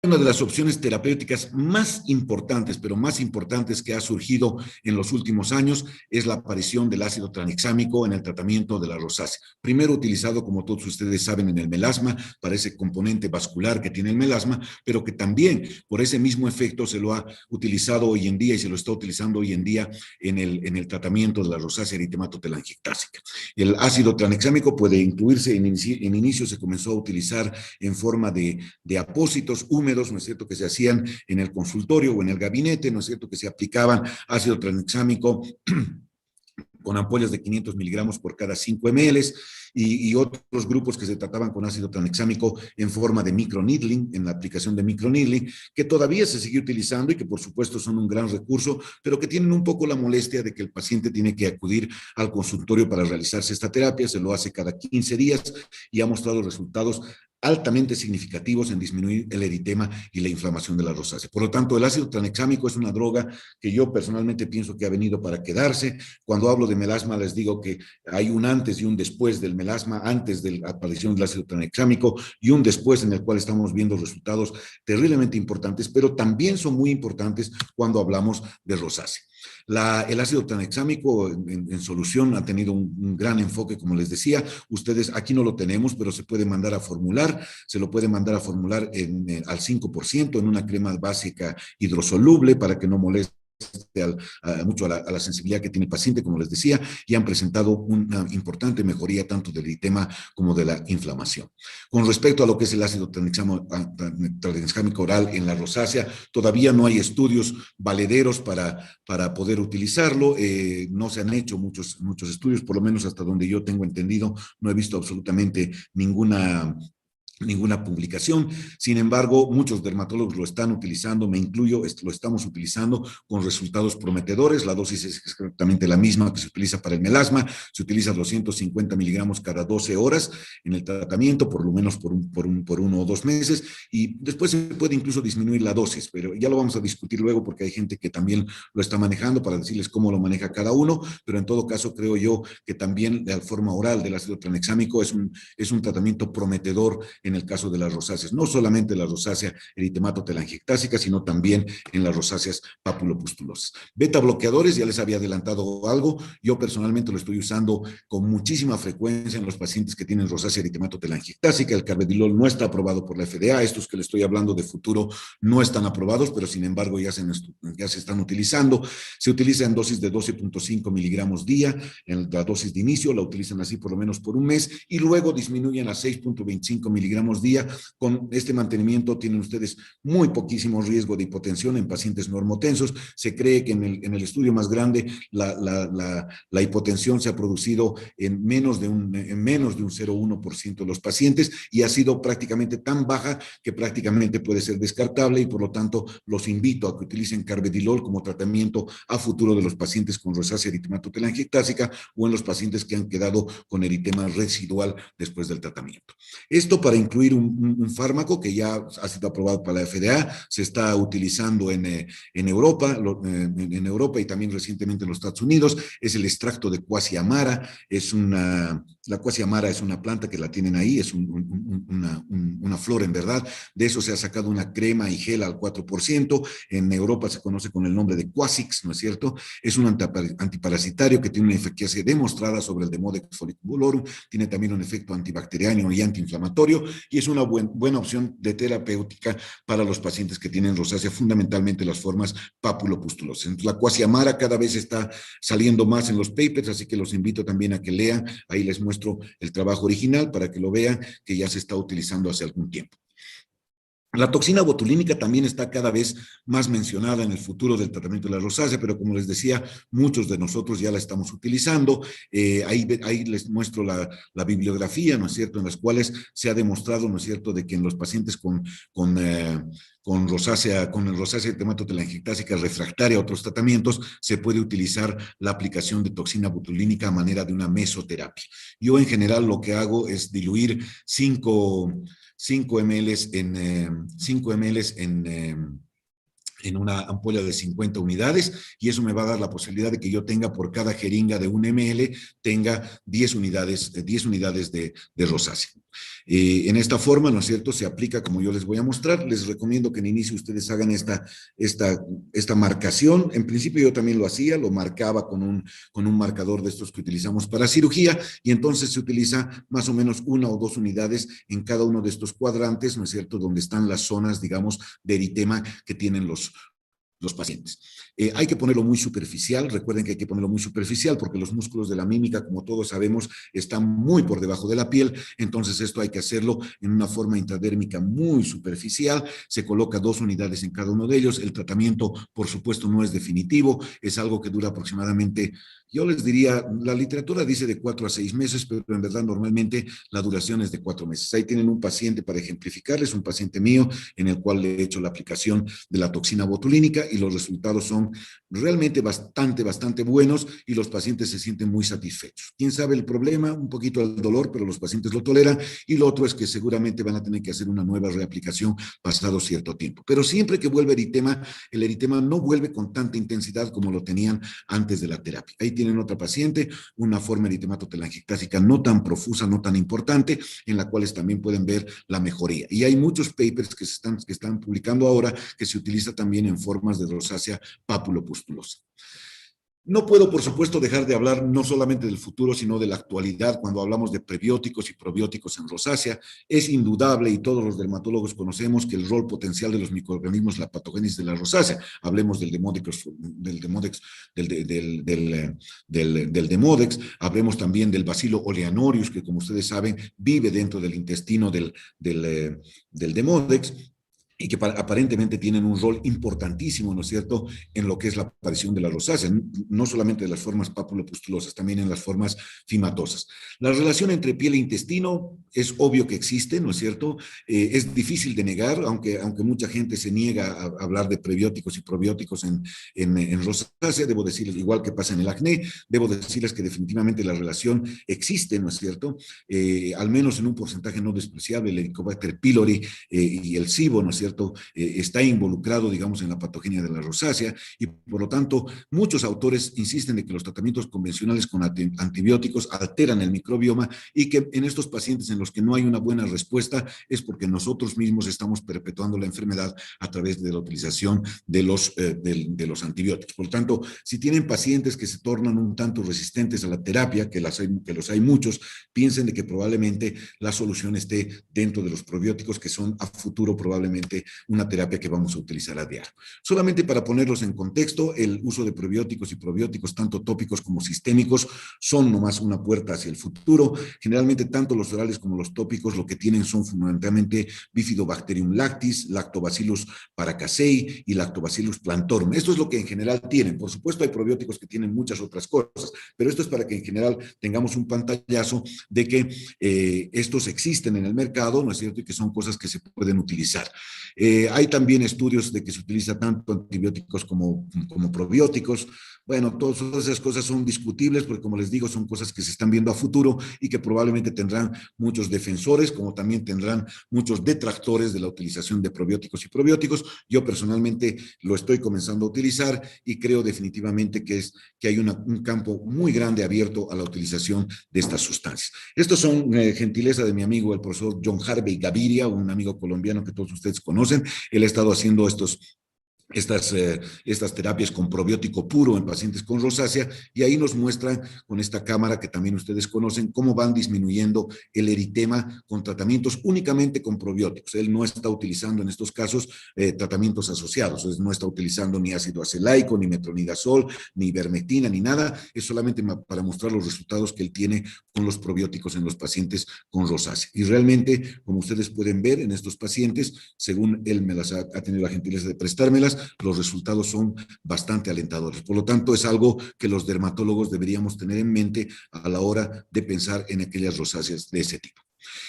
Una de las opciones terapéuticas más importantes, pero más importantes que ha surgido en los últimos años es la aparición del ácido tranexámico en el tratamiento de la rosácea. Primero utilizado, como todos ustedes saben, en el melasma, para ese componente vascular que tiene el melasma, pero que también por ese mismo efecto se lo ha utilizado hoy en día y se lo está utilizando hoy en día en el tratamiento de la rosácea eritematotelangiectásica. El ácido tranexámico puede incluirse, en inicio se comenzó a utilizar en forma de apósitos húmedos, ¿no es cierto?, que se hacían en el consultorio o en el gabinete, ¿no es cierto?, que se aplicaban ácido tranexámico con ampollas de 500 miligramos por cada 5 ml y otros grupos que se trataban con ácido tranexámico en forma de microneedling, en la aplicación de microneedling, que todavía se sigue utilizando y que por supuesto son un gran recurso, pero que tienen un poco la molestia de que el paciente tiene que acudir al consultorio para realizarse esta terapia, se lo hace cada 15 días y ha mostrado resultados altamente significativos en disminuir el eritema y la inflamación de la rosácea. Por lo tanto, el ácido tranexámico es una droga que yo personalmente pienso que ha venido para quedarse. Cuando hablo de melasma les digo que hay un antes y un después del melasma, antes de la aparición del ácido tranexámico y un después en el cual estamos viendo resultados terriblemente importantes, pero también son muy importantes cuando hablamos de rosácea. El ácido tranexámico en solución ha tenido un gran enfoque, como les decía. Ustedes aquí no lo tenemos, pero se puede mandar a formular, se lo puede mandar a formular al 5% en una crema básica hidrosoluble para que no moleste mucho a la sensibilidad que tiene el paciente, como les decía, y han presentado una importante mejoría tanto del eritema como de la inflamación. Con respecto a lo que es el ácido tranexámico oral en la rosácea, todavía no hay estudios valederos para poder utilizarlo. No se han hecho muchos estudios, por lo menos hasta donde yo tengo entendido, no he visto absolutamente ninguna publicación. Sin embargo, muchos dermatólogos lo están utilizando, me incluyo, lo estamos utilizando con resultados prometedores. La dosis es exactamente la misma que se utiliza para el melasma, se utiliza 250 miligramos cada 12 horas en el tratamiento, por lo menos por 1 o 2 meses, y después se puede incluso disminuir la dosis, pero ya lo vamos a discutir luego porque hay gente que también lo está manejando para decirles cómo lo maneja cada uno, pero en todo caso creo yo que también la forma oral del ácido tranexámico es un tratamiento prometedor en el caso de las rosáceas, no solamente la rosácea eritematotelangiectásica, sino también en las rosáceas papulopustulosas. Beta bloqueadores, ya les había adelantado algo, yo personalmente lo estoy usando con muchísima frecuencia en los pacientes que tienen rosácea eritematotelangiectásica. El carvedilol no está aprobado por la FDA, estos que les estoy hablando de futuro no están aprobados, pero sin embargo ya se están utilizando. Se utiliza en dosis de 12.5 miligramos día, en la dosis de inicio la utilizan así por lo menos por un mes y luego disminuyen a 6.25 miligramos día. Con este mantenimiento tienen ustedes muy poquísimo riesgo de hipotensión en pacientes normotensos. Se cree que en el estudio más grande la hipotensión se ha producido en menos de un 0,1% de los pacientes y ha sido prácticamente tan baja que prácticamente puede ser descartable y por lo tanto los invito a que utilicen carvedilol como tratamiento a futuro de los pacientes con rosácea eritematotelangiectásica o en los pacientes que han quedado con eritema residual después del tratamiento. Esto para incluir un fármaco que ya ha sido aprobado para la FDA, se está utilizando en Europa, en Europa y también recientemente en los Estados Unidos, es el extracto de Quassia amara, la Quassia amara es una planta que la tienen ahí, es una flor en verdad, de eso se ha sacado una crema y gel al 4%, en Europa se conoce con el nombre de Quasix, ¿no es cierto? Es un antiparasitario que tiene una eficacia demostrada sobre el Demodex folliculorum, tiene también un efecto antibacteriano y antiinflamatorio y es una buena opción de terapéutica para los pacientes que tienen rosácea, fundamentalmente las formas papulopustulosas. Entonces, la Quassia amara cada vez está saliendo más en los papers, así que los invito también a que lean, ahí les muestro el trabajo original para que lo vean, que ya se está utilizando hace algún tiempo. La toxina botulínica también está cada vez más mencionada en el futuro del tratamiento de la rosácea, pero como les decía, muchos de nosotros ya la estamos utilizando. Ahí les muestro la bibliografía, ¿no es cierto?, en las cuales se ha demostrado, ¿no es cierto?, de que en los pacientes con rosácea eritematotelangiectásica refractaria a otros tratamientos, se puede utilizar la aplicación de toxina botulínica a manera de una mesoterapia. Yo en general lo que hago es diluir 5 ml en una ampolla de 50 unidades y eso me va a dar la posibilidad de que yo tenga por cada jeringa de 1 ml, tenga 10 unidades de rosácea. En esta forma, ¿no es cierto?, se aplica como yo les voy a mostrar. Les recomiendo que en inicio ustedes hagan esta marcación. En principio yo también lo hacía, lo marcaba con un marcador de estos que utilizamos para cirugía y entonces se utiliza más o menos 1 o 2 unidades en cada uno de estos cuadrantes, ¿no es cierto?, donde están las zonas, digamos, de eritema que tienen los pacientes. Hay que ponerlo muy superficial, recuerden que hay que ponerlo muy superficial porque los músculos de la mímica, como todos sabemos, están muy por debajo de la piel, entonces esto hay que hacerlo en una forma intradérmica muy superficial, se coloca 2 unidades en cada uno de ellos, el tratamiento por supuesto no es definitivo, es algo que dura aproximadamente, yo les diría, la literatura dice de 4 a 6 meses, pero en verdad normalmente la duración es de 4 meses. Ahí tienen un paciente para ejemplificarles, un paciente mío en el cual le he hecho la aplicación de la toxina botulínica y los resultados son realmente bastante buenos y los pacientes se sienten muy satisfechos. ¿Quién sabe el problema? Un poquito el dolor, pero los pacientes lo toleran y lo otro es que seguramente van a tener que hacer una nueva reaplicación pasado cierto tiempo. Pero siempre que vuelve eritema, el eritema no vuelve con tanta intensidad como lo tenían antes de la terapia. Ahí tienen otra paciente, una forma eritematotelangiectásica no tan profusa, no tan importante, en la cual también pueden ver la mejoría. Y hay muchos papers que están publicando ahora que se utiliza también en formas de rosácea papulopustulosa. No puedo, por supuesto, dejar de hablar no solamente del futuro, sino de la actualidad cuando hablamos de prebióticos y probióticos en rosácea. Es indudable, y todos los dermatólogos conocemos, que el rol potencial de los microorganismos, la patogénesis de la rosácea, hablemos del Demodex, hablemos también del Bacilo oleanorius, que como ustedes saben, vive dentro del intestino del Demodex, y que aparentemente tienen un rol importantísimo, ¿no es cierto?, en lo que es la aparición de la rosácea, no solamente de las formas papulopustulosas, también en las formas fimatosas. La relación entre piel e intestino es obvio que existe, ¿no es cierto? Es difícil de negar, aunque mucha gente se niega a hablar de prebióticos y probióticos en rosácea, debo decirles, igual que pasa en el acné, debo decirles que definitivamente la relación existe, ¿no es cierto? Al menos en un porcentaje no despreciable, el Helicobacter pylori y el SIBO, ¿no es cierto?, cierto?, está involucrado, digamos, en la patogenia de la rosácea, y por lo tanto muchos autores insisten de que los tratamientos convencionales con antibióticos alteran el microbioma y que en estos pacientes en los que no hay una buena respuesta es porque nosotros mismos estamos perpetuando la enfermedad a través de la utilización de los antibióticos. Por lo tanto, si tienen pacientes que se tornan un tanto resistentes a la terapia, que los hay muchos, piensen de que probablemente la solución esté dentro de los probióticos, que son a futuro probablemente una terapia que vamos a utilizar a diario. Solamente para ponerlos en contexto, el uso de prebióticos y probióticos, tanto tópicos como sistémicos, son nomás una puerta hacia el futuro. Generalmente, tanto los orales como los tópicos lo que tienen son fundamentalmente Bifidobacterium lactis, Lactobacillus paracasei y Lactobacillus plantorum. Esto es lo que en general tienen. Por supuesto, hay probióticos que tienen muchas otras cosas, pero esto es para que en general tengamos un pantallazo de que estos existen en el mercado, ¿no es cierto?, y que son cosas que se pueden utilizar. Hay también estudios de que se utiliza tanto antibióticos como probióticos. Bueno, todas esas cosas son discutibles porque, como les digo, son cosas que se están viendo a futuro y que probablemente tendrán muchos defensores, como también tendrán muchos detractores de la utilización de probióticos y probióticos. Yo personalmente lo estoy comenzando a utilizar y creo definitivamente que hay un campo muy grande abierto a la utilización de estas sustancias. Estos son gentileza de mi amigo, el profesor John Harvey Gaviria, un amigo colombiano que todos ustedes conocen. Él ha estado haciendo estas terapias con probiótico puro en pacientes con rosácea, y ahí nos muestran con esta cámara que también ustedes conocen cómo van disminuyendo el eritema con tratamientos únicamente con probióticos. Él no está utilizando en estos casos tratamientos asociados, no está utilizando ni ácido acelaico, ni metronidazol, ni ivermectina, ni nada, es solamente para mostrar los resultados que él tiene con los probióticos en los pacientes con rosácea. Y realmente, como ustedes pueden ver en estos pacientes, según él me las ha tenido la gentileza de prestármelas, los resultados son bastante alentadores. Por lo tanto, es algo que los dermatólogos deberíamos tener en mente a la hora de pensar en aquellas rosáceas de ese tipo.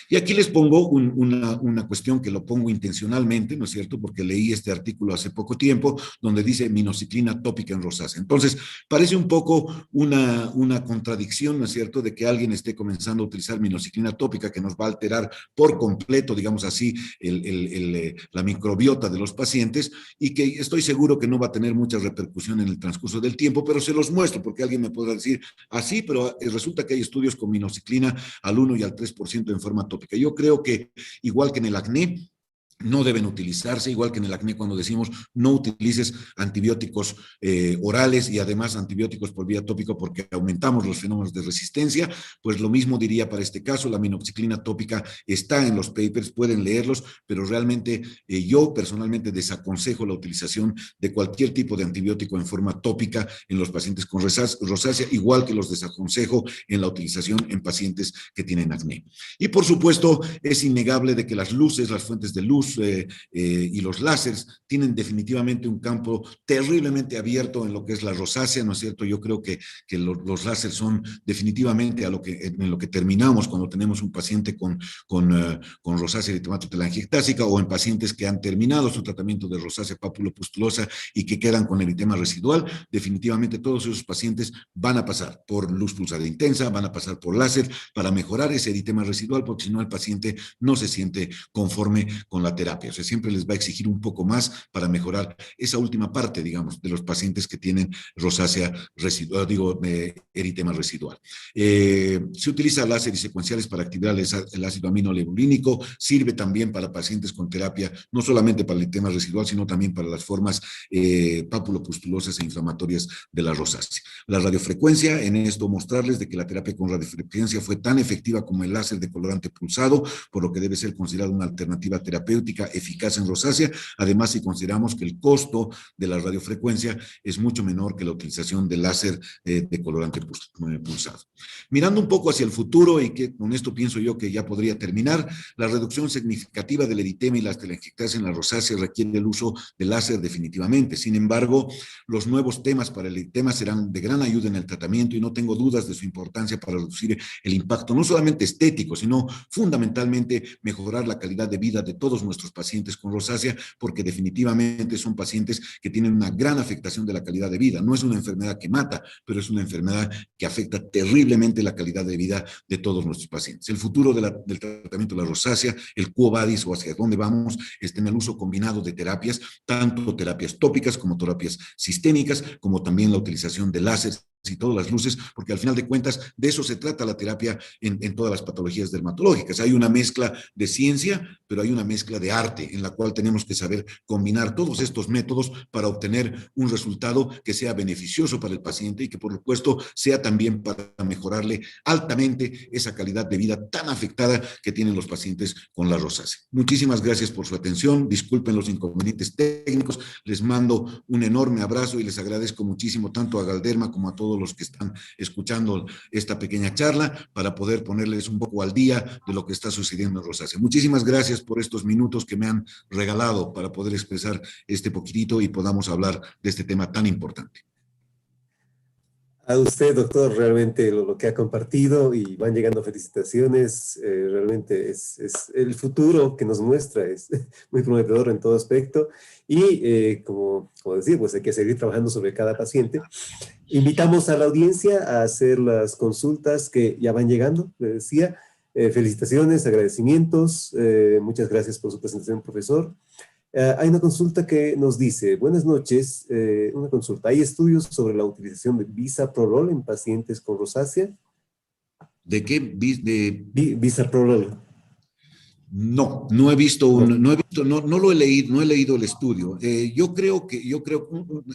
Y aquí les pongo una cuestión que lo pongo intencionalmente, ¿no es cierto?, porque leí este artículo hace poco tiempo, donde dice minociclina tópica en rosácea. Entonces, parece un poco una contradicción, ¿no es cierto?, de que alguien esté comenzando a utilizar minociclina tópica, que nos va a alterar por completo, digamos así, la microbiota de los pacientes, y que estoy seguro que no va a tener mucha repercusión en el transcurso del tiempo, pero se los muestro, porque alguien me podrá decir, así, pero resulta que hay estudios con minociclina al 1 y al 3% en forma tópica. Yo creo que, igual que en el acné, no deben utilizarse, igual que en el acné cuando decimos no utilices antibióticos orales y además antibióticos por vía tópica porque aumentamos los fenómenos de resistencia, pues lo mismo diría para este caso. La minoxiclina tópica está en los papers, pueden leerlos, pero realmente yo personalmente desaconsejo la utilización de cualquier tipo de antibiótico en forma tópica en los pacientes con rosácea, igual que los desaconsejo en la utilización en pacientes que tienen acné. Y por supuesto, es innegable de que las luces, las fuentes de luz, y los láseres tienen definitivamente un campo terriblemente abierto en lo que es la rosácea, ¿no es cierto? Yo creo que los láseres son definitivamente en lo que terminamos cuando tenemos un paciente con rosácea eritematotelangiectásica, o en pacientes que han terminado su tratamiento de rosácea papulopustulosa y que quedan con eritema residual. Definitivamente todos esos pacientes van a pasar por luz pulsada intensa, van a pasar por láser para mejorar ese eritema residual, porque si no el paciente no se siente conforme con la terapia. O sea, siempre les va a exigir un poco más para mejorar esa última parte, digamos, de los pacientes que tienen rosácea residual, eritema residual. Se utiliza láseres secuenciales para activar el ácido aminoleurínico, sirve también para pacientes con terapia, no solamente para el eritema residual, sino también para las formas papulopustulosas e inflamatorias de la rosácea. La radiofrecuencia, en esto mostrarles de que la terapia con radiofrecuencia fue tan efectiva como el láser de colorante pulsado, por lo que debe ser considerado una alternativa terapéutica eficaz en rosácea. Además, si consideramos que el costo de la radiofrecuencia es mucho menor que la utilización del láser de colorante pulsado. Mirando un poco hacia el futuro, y que con esto pienso yo que ya podría terminar, la reducción significativa del eritema y las telangiectasias en la rosácea requiere el uso del láser definitivamente. Sin embargo, los nuevos temas para el eritema serán de gran ayuda en el tratamiento y no tengo dudas de su importancia para reducir el impacto, no solamente estético, sino fundamentalmente mejorar la calidad de vida de todos nuestros nuestros pacientes con rosácea, porque definitivamente son pacientes que tienen una gran afectación de la calidad de vida. No es una enfermedad que mata, pero es una enfermedad que afecta terriblemente la calidad de vida de todos nuestros pacientes. El futuro del tratamiento de la rosácea, el Quo Vadis, o hacia dónde vamos, está en el uso combinado de terapias, tanto terapias tópicas como terapias sistémicas, como también la utilización de láseres y todas las luces, porque al final de cuentas de eso se trata la terapia en todas las patologías dermatológicas. Hay una mezcla de ciencia, pero hay una mezcla de arte en la cual tenemos que saber combinar todos estos métodos para obtener un resultado que sea beneficioso para el paciente y que por supuesto sea también para mejorarle altamente esa calidad de vida tan afectada que tienen los pacientes con la rosácea. Muchísimas gracias por su atención, disculpen los inconvenientes técnicos, les mando un enorme abrazo y les agradezco muchísimo tanto a Galderma como a todos los que están escuchando esta pequeña charla para poder ponerles un poco al día de lo que está sucediendo en rosácea. Muchísimas gracias por estos minutos que me han regalado para poder expresar este poquitito y podamos hablar de este tema tan importante. A usted, doctor, realmente lo que ha compartido y van llegando felicitaciones, realmente es el futuro que nos muestra, es muy prometedor en todo aspecto y como decir, pues hay que seguir trabajando sobre cada paciente. Invitamos a la audiencia a hacer las consultas que ya van llegando, le decía, felicitaciones, agradecimientos, muchas gracias por su presentación, profesor. Hay una consulta que nos dice, buenas noches, una consulta. ¿Hay estudios sobre la utilización de bisaprolol en pacientes con rosácea? ¿De qué? Bisaprolol. No he visto, no lo he leído, no he leído el estudio. Yo creo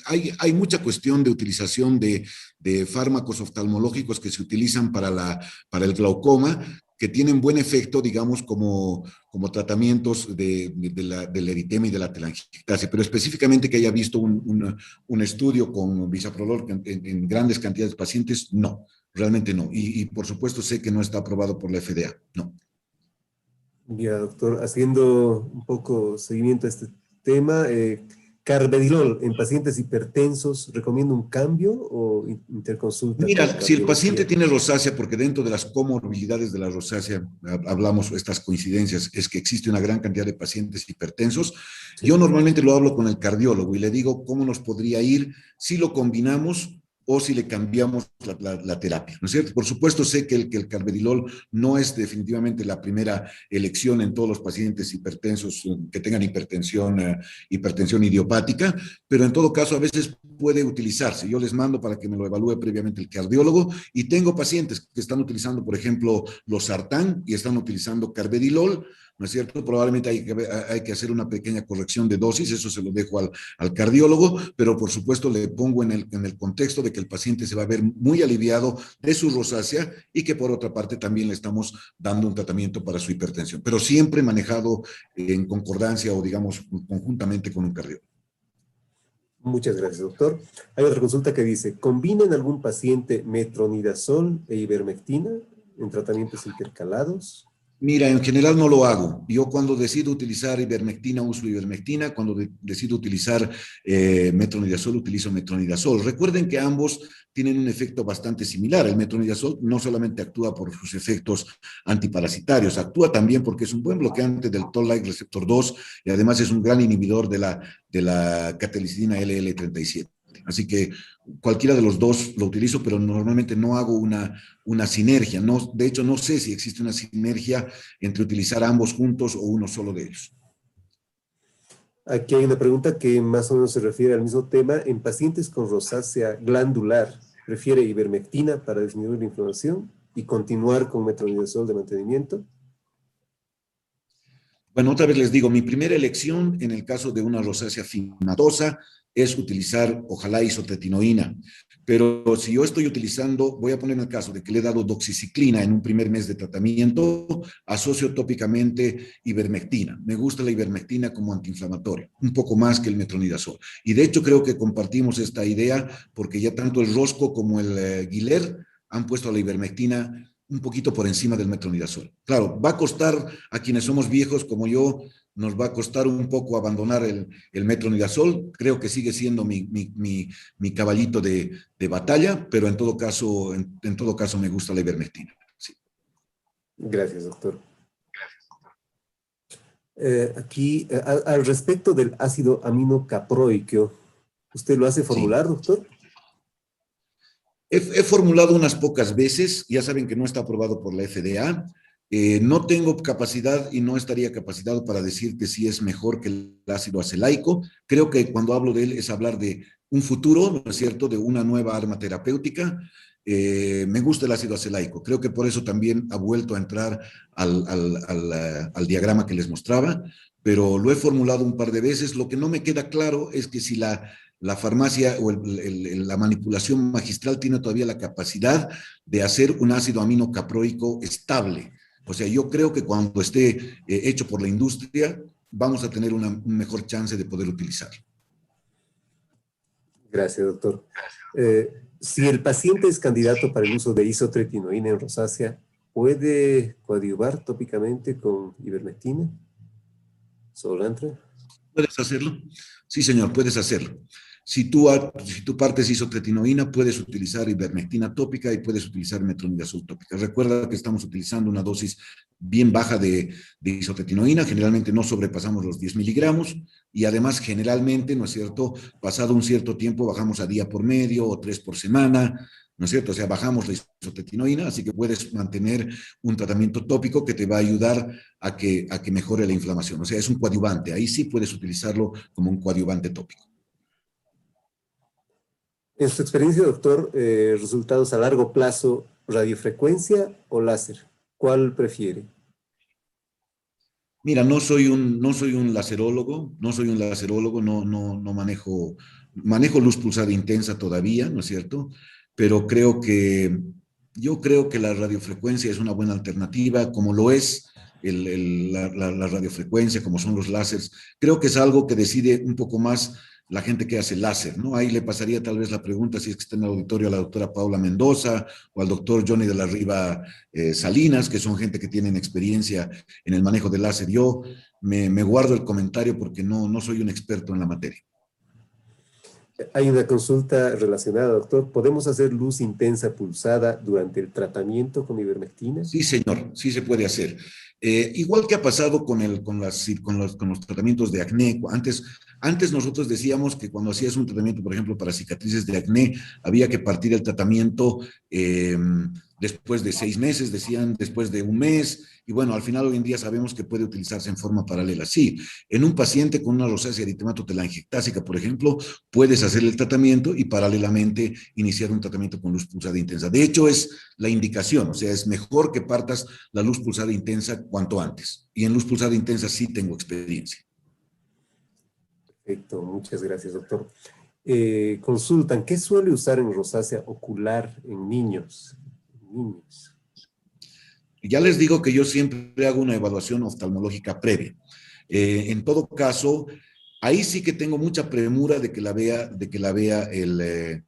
hay mucha cuestión de utilización de fármacos oftalmológicos que se utilizan para el glaucoma, que tienen buen efecto, digamos, como tratamientos del eritema y de la telangiectasia, pero específicamente que haya visto un estudio con bisaprolol en grandes cantidades de pacientes, no, realmente no. Y por supuesto sé que no está aprobado por la FDA, no. Ya, doctor, haciendo un poco seguimiento a este tema, carvedilol en pacientes hipertensos, ¿recomienda un cambio o interconsulta con Mira, si el paciente cardiología? tiene rosácea, porque dentro de las comorbilidades de la rosácea hablamos estas coincidencias, es que existe una gran cantidad de pacientes hipertensos. Sí. Yo normalmente lo hablo con el cardiólogo y le digo cómo nos podría ir si lo combinamos o si le cambiamos la terapia, ¿no es cierto? Por supuesto, sé que el carvedilol no es definitivamente la primera elección en todos los pacientes hipertensos que tengan hipertensión idiopática, pero en todo caso a veces puede utilizarse. Yo les mando para que me lo evalúe previamente el cardiólogo y tengo pacientes que están utilizando, por ejemplo, losartán y están utilizando carvedilol, ¿no es cierto? Probablemente hay que hacer una pequeña corrección de dosis, eso se lo dejo al cardiólogo, pero por supuesto le pongo en el contexto de que el paciente se va a ver muy aliviado de su rosácea y que por otra parte también le estamos dando un tratamiento para su hipertensión, pero siempre manejado en concordancia o digamos conjuntamente con un cardiólogo. Muchas gracias, doctor. Hay otra consulta que dice, ¿combina en algún paciente metronidazol e ivermectina en tratamientos intercalados? Mira, en general no lo hago. Yo cuando decido utilizar ivermectina, uso ivermectina. Cuando decido utilizar metronidazol, utilizo metronidazol. Recuerden que ambos tienen un efecto bastante similar. El metronidazol no solamente actúa por sus efectos antiparasitarios, actúa también porque es un buen bloqueante del Toll-like receptor 2 y además es un gran inhibidor de la catelicidina LL37. Así que cualquiera de los dos lo utilizo, pero normalmente no hago una sinergia. No, de hecho, no sé si existe una sinergia entre utilizar ambos juntos o uno solo de ellos. Aquí hay una pregunta que más o menos se refiere al mismo tema. En pacientes con rosácea glandular, ¿prefiere ivermectina para disminuir la inflamación y continuar con metronidazol de mantenimiento? Bueno, otra vez les digo, mi primera elección en el caso de una rosácea fimatosa es utilizar, ojalá, isotretinoína. Pero si yo estoy utilizando, voy a poner el caso de que le he dado doxiciclina en un primer mes de tratamiento, asocio tópicamente ivermectina. Me gusta la ivermectina como antiinflamatorio, un poco más que el metronidazol. Y de hecho creo que compartimos esta idea porque ya tanto el Rosco como el Guiller han puesto a la ivermectina un poquito por encima del metronidazol. Claro, va a costar a quienes somos viejos como yo, nos va a costar un poco abandonar el metronidazol. Creo que sigue siendo mi caballito de batalla, pero en todo caso me gusta la ivermectina. Sí. Gracias, doctor. Al respecto del ácido aminocaproico, ¿usted lo hace Sí. formular, doctor? He formulado unas pocas veces, ya saben que no está aprobado por la FDA. No tengo capacidad y no estaría capacitado para decirte si es mejor que el ácido acelaico. Creo que cuando hablo de él es hablar de un futuro, ¿no es cierto?, de una nueva arma terapéutica. Me gusta el ácido acelaico. Creo que por eso también ha vuelto a entrar al diagrama que les mostraba, pero lo he formulado un par de veces. Lo que no me queda claro es que si la farmacia o la manipulación magistral tiene todavía la capacidad de hacer un ácido aminocaproico estable. O sea, yo creo que cuando esté hecho por la industria, vamos a tener una mejor chance de poder utilizarlo. Gracias, doctor. Si el paciente es candidato para el uso de isotretinoína en rosácea, ¿puede coadyuvar tópicamente con ivermectina? ¿Solantra? ¿Puedes hacerlo? Sí, señor, puedes hacerlo. Si tú partes isotretinoína, puedes utilizar ivermectina tópica y puedes utilizar metronidazol tópica. Recuerda que estamos utilizando una dosis bien baja de isotretinoína, generalmente no sobrepasamos los 10 miligramos y además generalmente, ¿no es cierto?, pasado un cierto tiempo bajamos a día por medio o 3 por semana, ¿no es cierto? O sea, bajamos la isotretinoína, así que puedes mantener un tratamiento tópico que te va a ayudar a que mejore la inflamación. O sea, es un coadyuvante. Ahí sí puedes utilizarlo como un coadyuvante tópico. En su experiencia, doctor, resultados a largo plazo, radiofrecuencia o láser, ¿cuál prefiere? Mira, no soy un laserólogo, no manejo luz pulsada intensa todavía, ¿no es cierto? Pero yo creo que la radiofrecuencia es una buena alternativa, como lo es la radiofrecuencia, como son los láseres. Creo que es algo que decide un poco más la gente que hace láser, ¿no? Ahí le pasaría tal vez la pregunta, si es que está en el auditorio, a la doctora Paula Mendoza o al doctor Johnny de la Riva Salinas, que son gente que tienen experiencia en el manejo del láser. Yo me guardo el comentario porque no soy un experto en la materia. Hay una consulta relacionada, doctor. ¿Podemos hacer luz intensa pulsada durante el tratamiento con ivermectina? Sí, señor, sí se puede hacer. Igual que ha pasado con los tratamientos de acné. Antes nosotros decíamos que cuando hacías un tratamiento, por ejemplo, para cicatrices de acné, había que partir el tratamiento después de 6 meses, decían después de un mes, y bueno, al final hoy en día sabemos que puede utilizarse en forma paralela. Sí, en un paciente con una rosácea eritematotelangiectásica, por ejemplo, puedes hacer el tratamiento y paralelamente iniciar un tratamiento con luz pulsada intensa. De hecho, es la indicación, o sea, es mejor que partas la luz pulsada intensa cuanto antes. Y en luz pulsada intensa sí tengo experiencia. Perfecto, muchas gracias, doctor. Consultan, ¿qué suele usar en rosácea ocular en niños? Niños. Ya les digo que yo siempre hago una evaluación oftalmológica previa. En todo caso, ahí sí que tengo mucha premura de que la vea el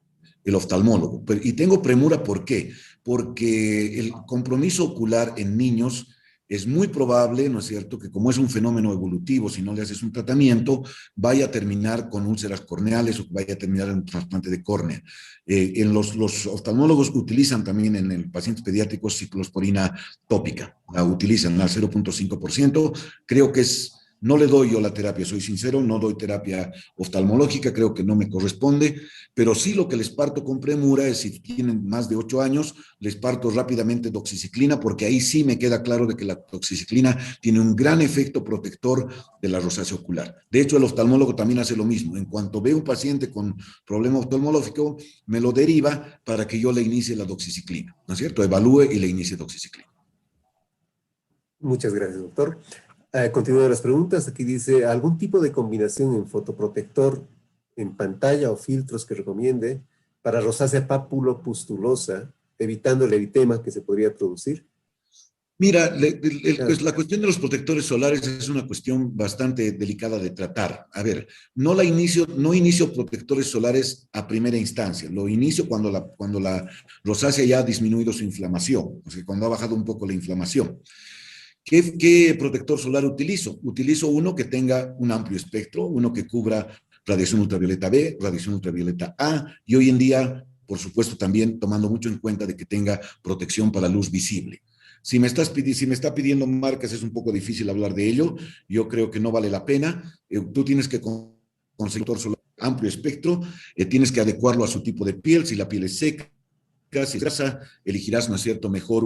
oftalmólogo. Y tengo premura, ¿por qué? Porque el compromiso ocular en niños es muy probable, ¿no es cierto?, que como es un fenómeno evolutivo, si no le haces un tratamiento, vaya a terminar con úlceras corneales o vaya a terminar en un trasplante de córnea. Los oftalmólogos utilizan también en el pacientes pediátricos ciclosporina tópica, la utilizan al 0.5%. Creo que no le doy yo la terapia, soy sincero, no doy terapia oftalmológica, creo que no me corresponde, pero sí lo que les parto con premura es, si tienen más de 8 años, les parto rápidamente doxiciclina, porque ahí sí me queda claro de que la doxiciclina tiene un gran efecto protector de la rosácea ocular. De hecho, el oftalmólogo también hace lo mismo. En cuanto ve un paciente con problema oftalmológico, me lo deriva para que yo le inicie la doxiciclina, ¿no es cierto? Evalúe y le inicie doxiciclina. Muchas gracias, doctor. Continuando las preguntas, aquí dice, ¿algún tipo de combinación en fotoprotector en pantalla o filtros que recomiende para rosácea papulopustulosa, evitando el eritema que se podría producir? Mira, pues la cuestión de los protectores solares es una cuestión bastante delicada de tratar. A ver, no inicio protectores solares a primera instancia, lo inicio cuando la rosácea ya ha disminuido su inflamación, o sea, cuando ha bajado un poco la inflamación. ¿Qué protector solar utilizo? Utilizo uno que tenga un amplio espectro, uno que cubra radiación ultravioleta B, radiación ultravioleta A, y hoy en día, por supuesto, también tomando mucho en cuenta de que tenga protección para luz visible. Si me está pidiendo marcas, es un poco difícil hablar de ello. Yo creo que no vale la pena. Tú tienes que conseguir un solar amplio espectro, tienes que adecuarlo a su tipo de piel, si la piel es seca, si es grasa, elegirás, ¿no es cierto?, mejor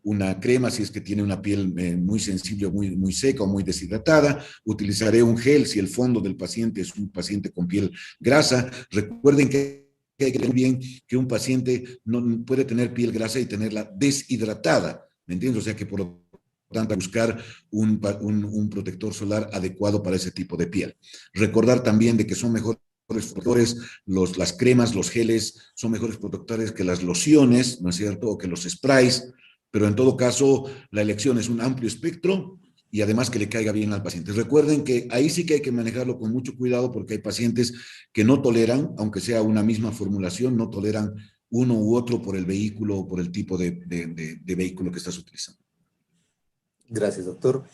una crema si es que tiene una piel muy sensible, muy seca o muy deshidratada. Utilizaré un gel si el fondo del paciente es un paciente con piel grasa. Recuerden que hay que tener bien que un paciente no puede tener piel grasa y tenerla deshidratada, ¿me entiendes? O sea que por lo tanto buscar un protector solar adecuado para ese tipo de piel. Recordar también de que son mejores protectores, las cremas, los geles son mejores protectores que las lociones, ¿no es cierto? O que los sprays, pero en todo caso la elección es un amplio espectro y además que le caiga bien al paciente. Recuerden que ahí sí que hay que manejarlo con mucho cuidado porque hay pacientes que no toleran, aunque sea una misma formulación, no toleran uno u otro por el vehículo o por el tipo de vehículo que estás utilizando. Gracias, doctor.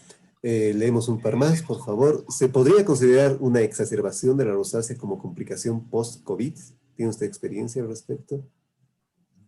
Leemos un par más, por favor. ¿Se podría considerar una exacerbación de la rosácea como complicación post-COVID? ¿Tiene usted experiencia al respecto?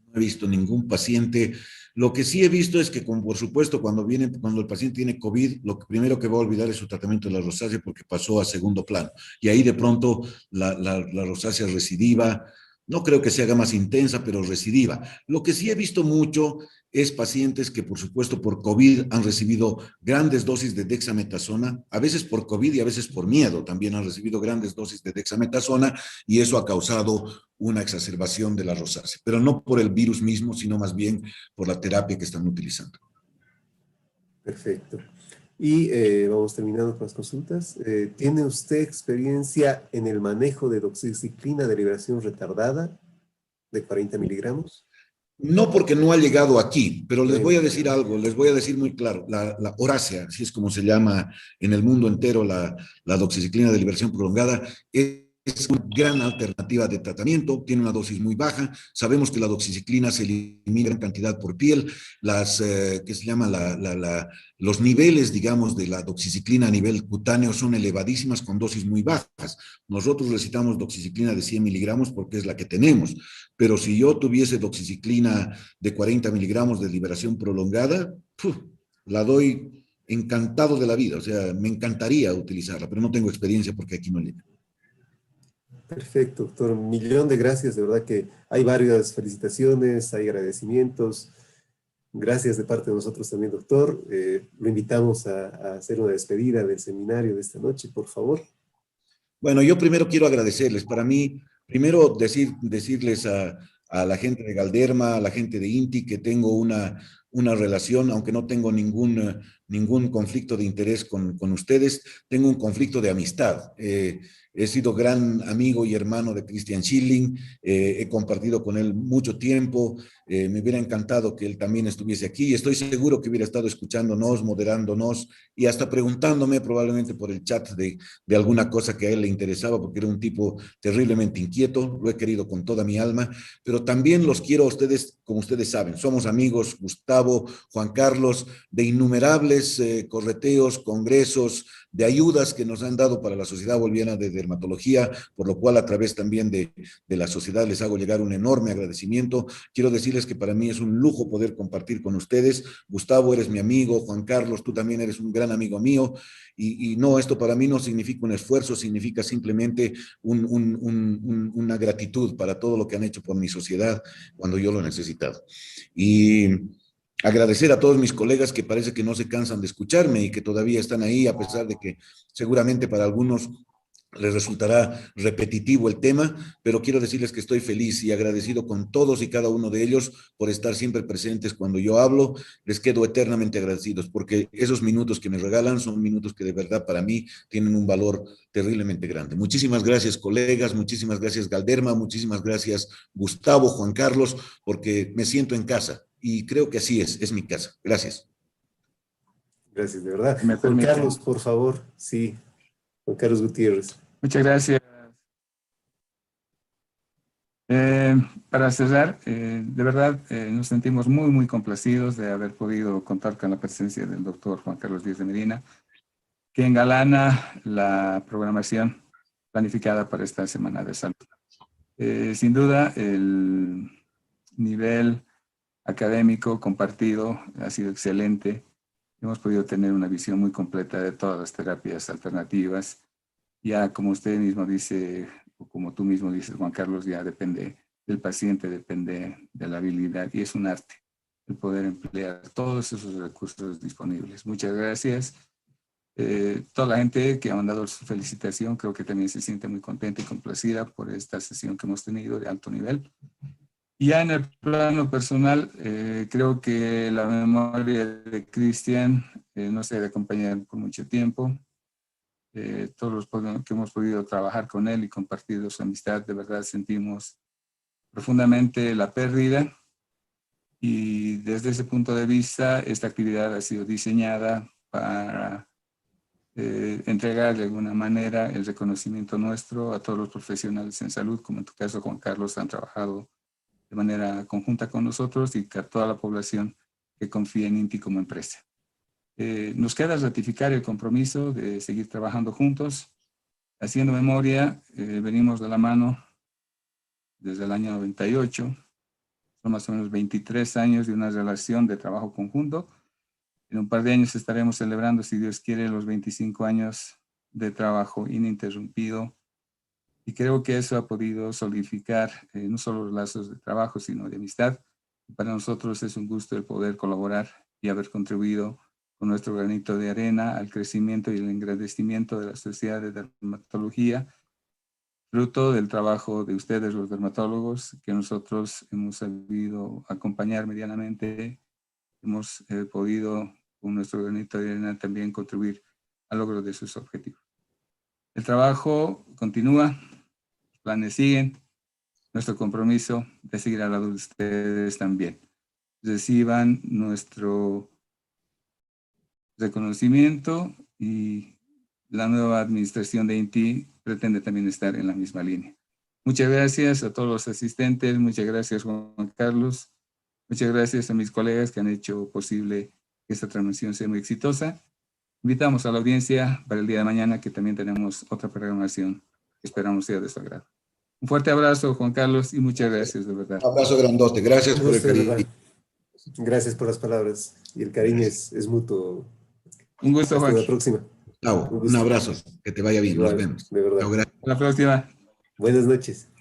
No he visto ningún paciente. Lo que sí he visto es que, por supuesto, cuando el paciente tiene COVID, lo primero que va a olvidar es su tratamiento de la rosácea porque pasó a segundo plano. Y ahí de pronto la rosácea recidiva, no creo que se haga más intensa, pero recidiva. Lo que sí he visto mucho es pacientes que, por supuesto, por COVID han recibido grandes dosis de dexametasona, a veces por COVID y a veces por miedo también han recibido grandes dosis de dexametasona y eso ha causado una exacerbación de la rosácea, pero no por el virus mismo, sino más bien por la terapia que están utilizando. Perfecto. Y vamos terminando con las consultas. ¿Tiene usted experiencia en el manejo de doxiciclina de liberación retardada de 40 miligramos? No porque no ha llegado aquí, pero les voy a decir Entiendo. algo, les voy a decir muy claro, la orácea, así es como se llama en el mundo entero la doxiciclina de liberación prolongada, es una gran alternativa de tratamiento, tiene una dosis muy baja, sabemos que la doxiciclina se elimina en gran cantidad por piel, ¿qué se llama? Los niveles, digamos, de la doxiciclina a nivel cutáneo son elevadísimas con dosis muy bajas. Nosotros recitamos doxiciclina de 100 miligramos porque es la que tenemos, pero si yo tuviese doxiciclina de 40 miligramos de liberación prolongada, la doy encantado de la vida, o sea, me encantaría utilizarla, pero no tengo experiencia porque aquí no llega. Perfecto, doctor. Un millón de gracias. De verdad que hay varias felicitaciones, hay agradecimientos. Gracias de parte de nosotros también, doctor. Lo invitamos a hacer una despedida del seminario de esta noche, por favor. Bueno, yo primero quiero agradecerles. Para mí, primero decirles a la gente de Galderma, a la gente de INTI, que tengo una relación, aunque no tengo ningún conflicto de interés con ustedes, tengo un conflicto de amistad. He sido gran amigo y hermano de Christian Schilling, he compartido con él mucho tiempo, me hubiera encantado que él también estuviese aquí y estoy seguro que hubiera estado escuchándonos, moderándonos y hasta preguntándome probablemente por el chat de alguna cosa que a él le interesaba, porque era un tipo terriblemente inquieto, lo he querido con toda mi alma, pero también los quiero a ustedes, como ustedes saben, somos amigos, Gustavo, Juan Carlos, de innumerables correteos, congresos, de ayudas que nos han dado para la Sociedad Boliviana de Dermatología, por lo cual a través también de la sociedad les hago llegar un enorme agradecimiento. Quiero decirles que para mí es un lujo poder compartir con ustedes. Gustavo, eres mi amigo, Juan Carlos, tú también eres un gran amigo mío, y no, esto para mí no significa un esfuerzo, significa simplemente una gratitud para todo lo que han hecho por mi sociedad cuando yo lo he necesitado. Y agradecer a todos mis colegas que parece que no se cansan de escucharme y que todavía están ahí, a pesar de que seguramente para algunos les resultará repetitivo el tema, pero quiero decirles que estoy feliz y agradecido con todos y cada uno de ellos por estar siempre presentes cuando yo hablo. Les quedo eternamente agradecidos porque esos minutos que me regalan son minutos que de verdad para mí tienen un valor terriblemente grande. Muchísimas gracias, colegas, muchísimas gracias, Galderma, muchísimas gracias, Gustavo, Juan Carlos, porque me siento en casa y creo que así es mi casa. Gracias. Gracias, de verdad. Si me Juan permite. Carlos, por favor. Sí, Juan Carlos Gutiérrez. Muchas gracias. Eh, para cerrar, de verdad nos sentimos muy, muy complacidos de haber podido contar con la presencia del doctor Juan Carlos Díaz de Medina, que engalana la programación planificada para esta Semana de Salud. Sin duda, el nivel académico compartido ha sido excelente. Hemos podido tener una visión muy completa de todas las terapias alternativas. Ya como usted mismo dice, o como tú mismo dices, Juan Carlos, ya depende del paciente, depende de la habilidad, y es un arte el poder emplear todos esos recursos disponibles. Muchas gracias. Toda la gente que ha mandado su felicitación, creo que también se siente muy contenta y complacida por esta sesión que hemos tenido de alto nivel. Y ya en el plano personal, creo que la memoria de Cristian nos ha de acompañar por mucho tiempo. Todos los que hemos podido trabajar con él y compartir su amistad, de verdad sentimos profundamente la pérdida. Y desde ese punto de vista, esta actividad ha sido diseñada para entregar de alguna manera el reconocimiento nuestro a todos los profesionales en salud, como en tu caso, Juan Carlos, han trabajado de manera conjunta con nosotros, y a toda la población que confía en INTI como empresa. Nos queda ratificar el compromiso de seguir trabajando juntos. Haciendo memoria, venimos de la mano desde el año 98, son más o menos 23 años de una relación de trabajo conjunto. En un par de años estaremos celebrando, si Dios quiere, los 25 años de trabajo ininterrumpido. Y creo que eso ha podido solidificar no solo los lazos de trabajo, sino de amistad. Para nosotros es un gusto el poder colaborar y haber contribuido con nuestro granito de arena al crecimiento y el engrandecimiento de la Sociedad de Dermatología, fruto del trabajo de ustedes, los dermatólogos, que nosotros hemos sabido acompañar medianamente. Hemos podido, con nuestro granito de arena, también contribuir al logro de sus objetivos. El trabajo continúa, los planes siguen, nuestro compromiso de seguir al lado de ustedes también. Reciban nuestro reconocimiento, y la nueva administración de INTI pretende también estar en la misma línea. Muchas gracias a todos los asistentes, muchas gracias Juan Carlos, muchas gracias a mis colegas que han hecho posible que esta transmisión sea muy exitosa. Invitamos a la audiencia para el día de mañana, que también tenemos otra programación que esperamos sea de su agrado. Un fuerte abrazo, Juan Carlos, y muchas gracias, de verdad. Un abrazo grandote. Gracias por el cariño. Gracias por las palabras. Y el cariño es mutuo. Un gusto, Juan. Hasta la próxima. Gustavo, un abrazo. Que te vaya bien. Igual, Nos vemos. de verdad. Chao, gracias. Hasta la próxima. Buenas noches.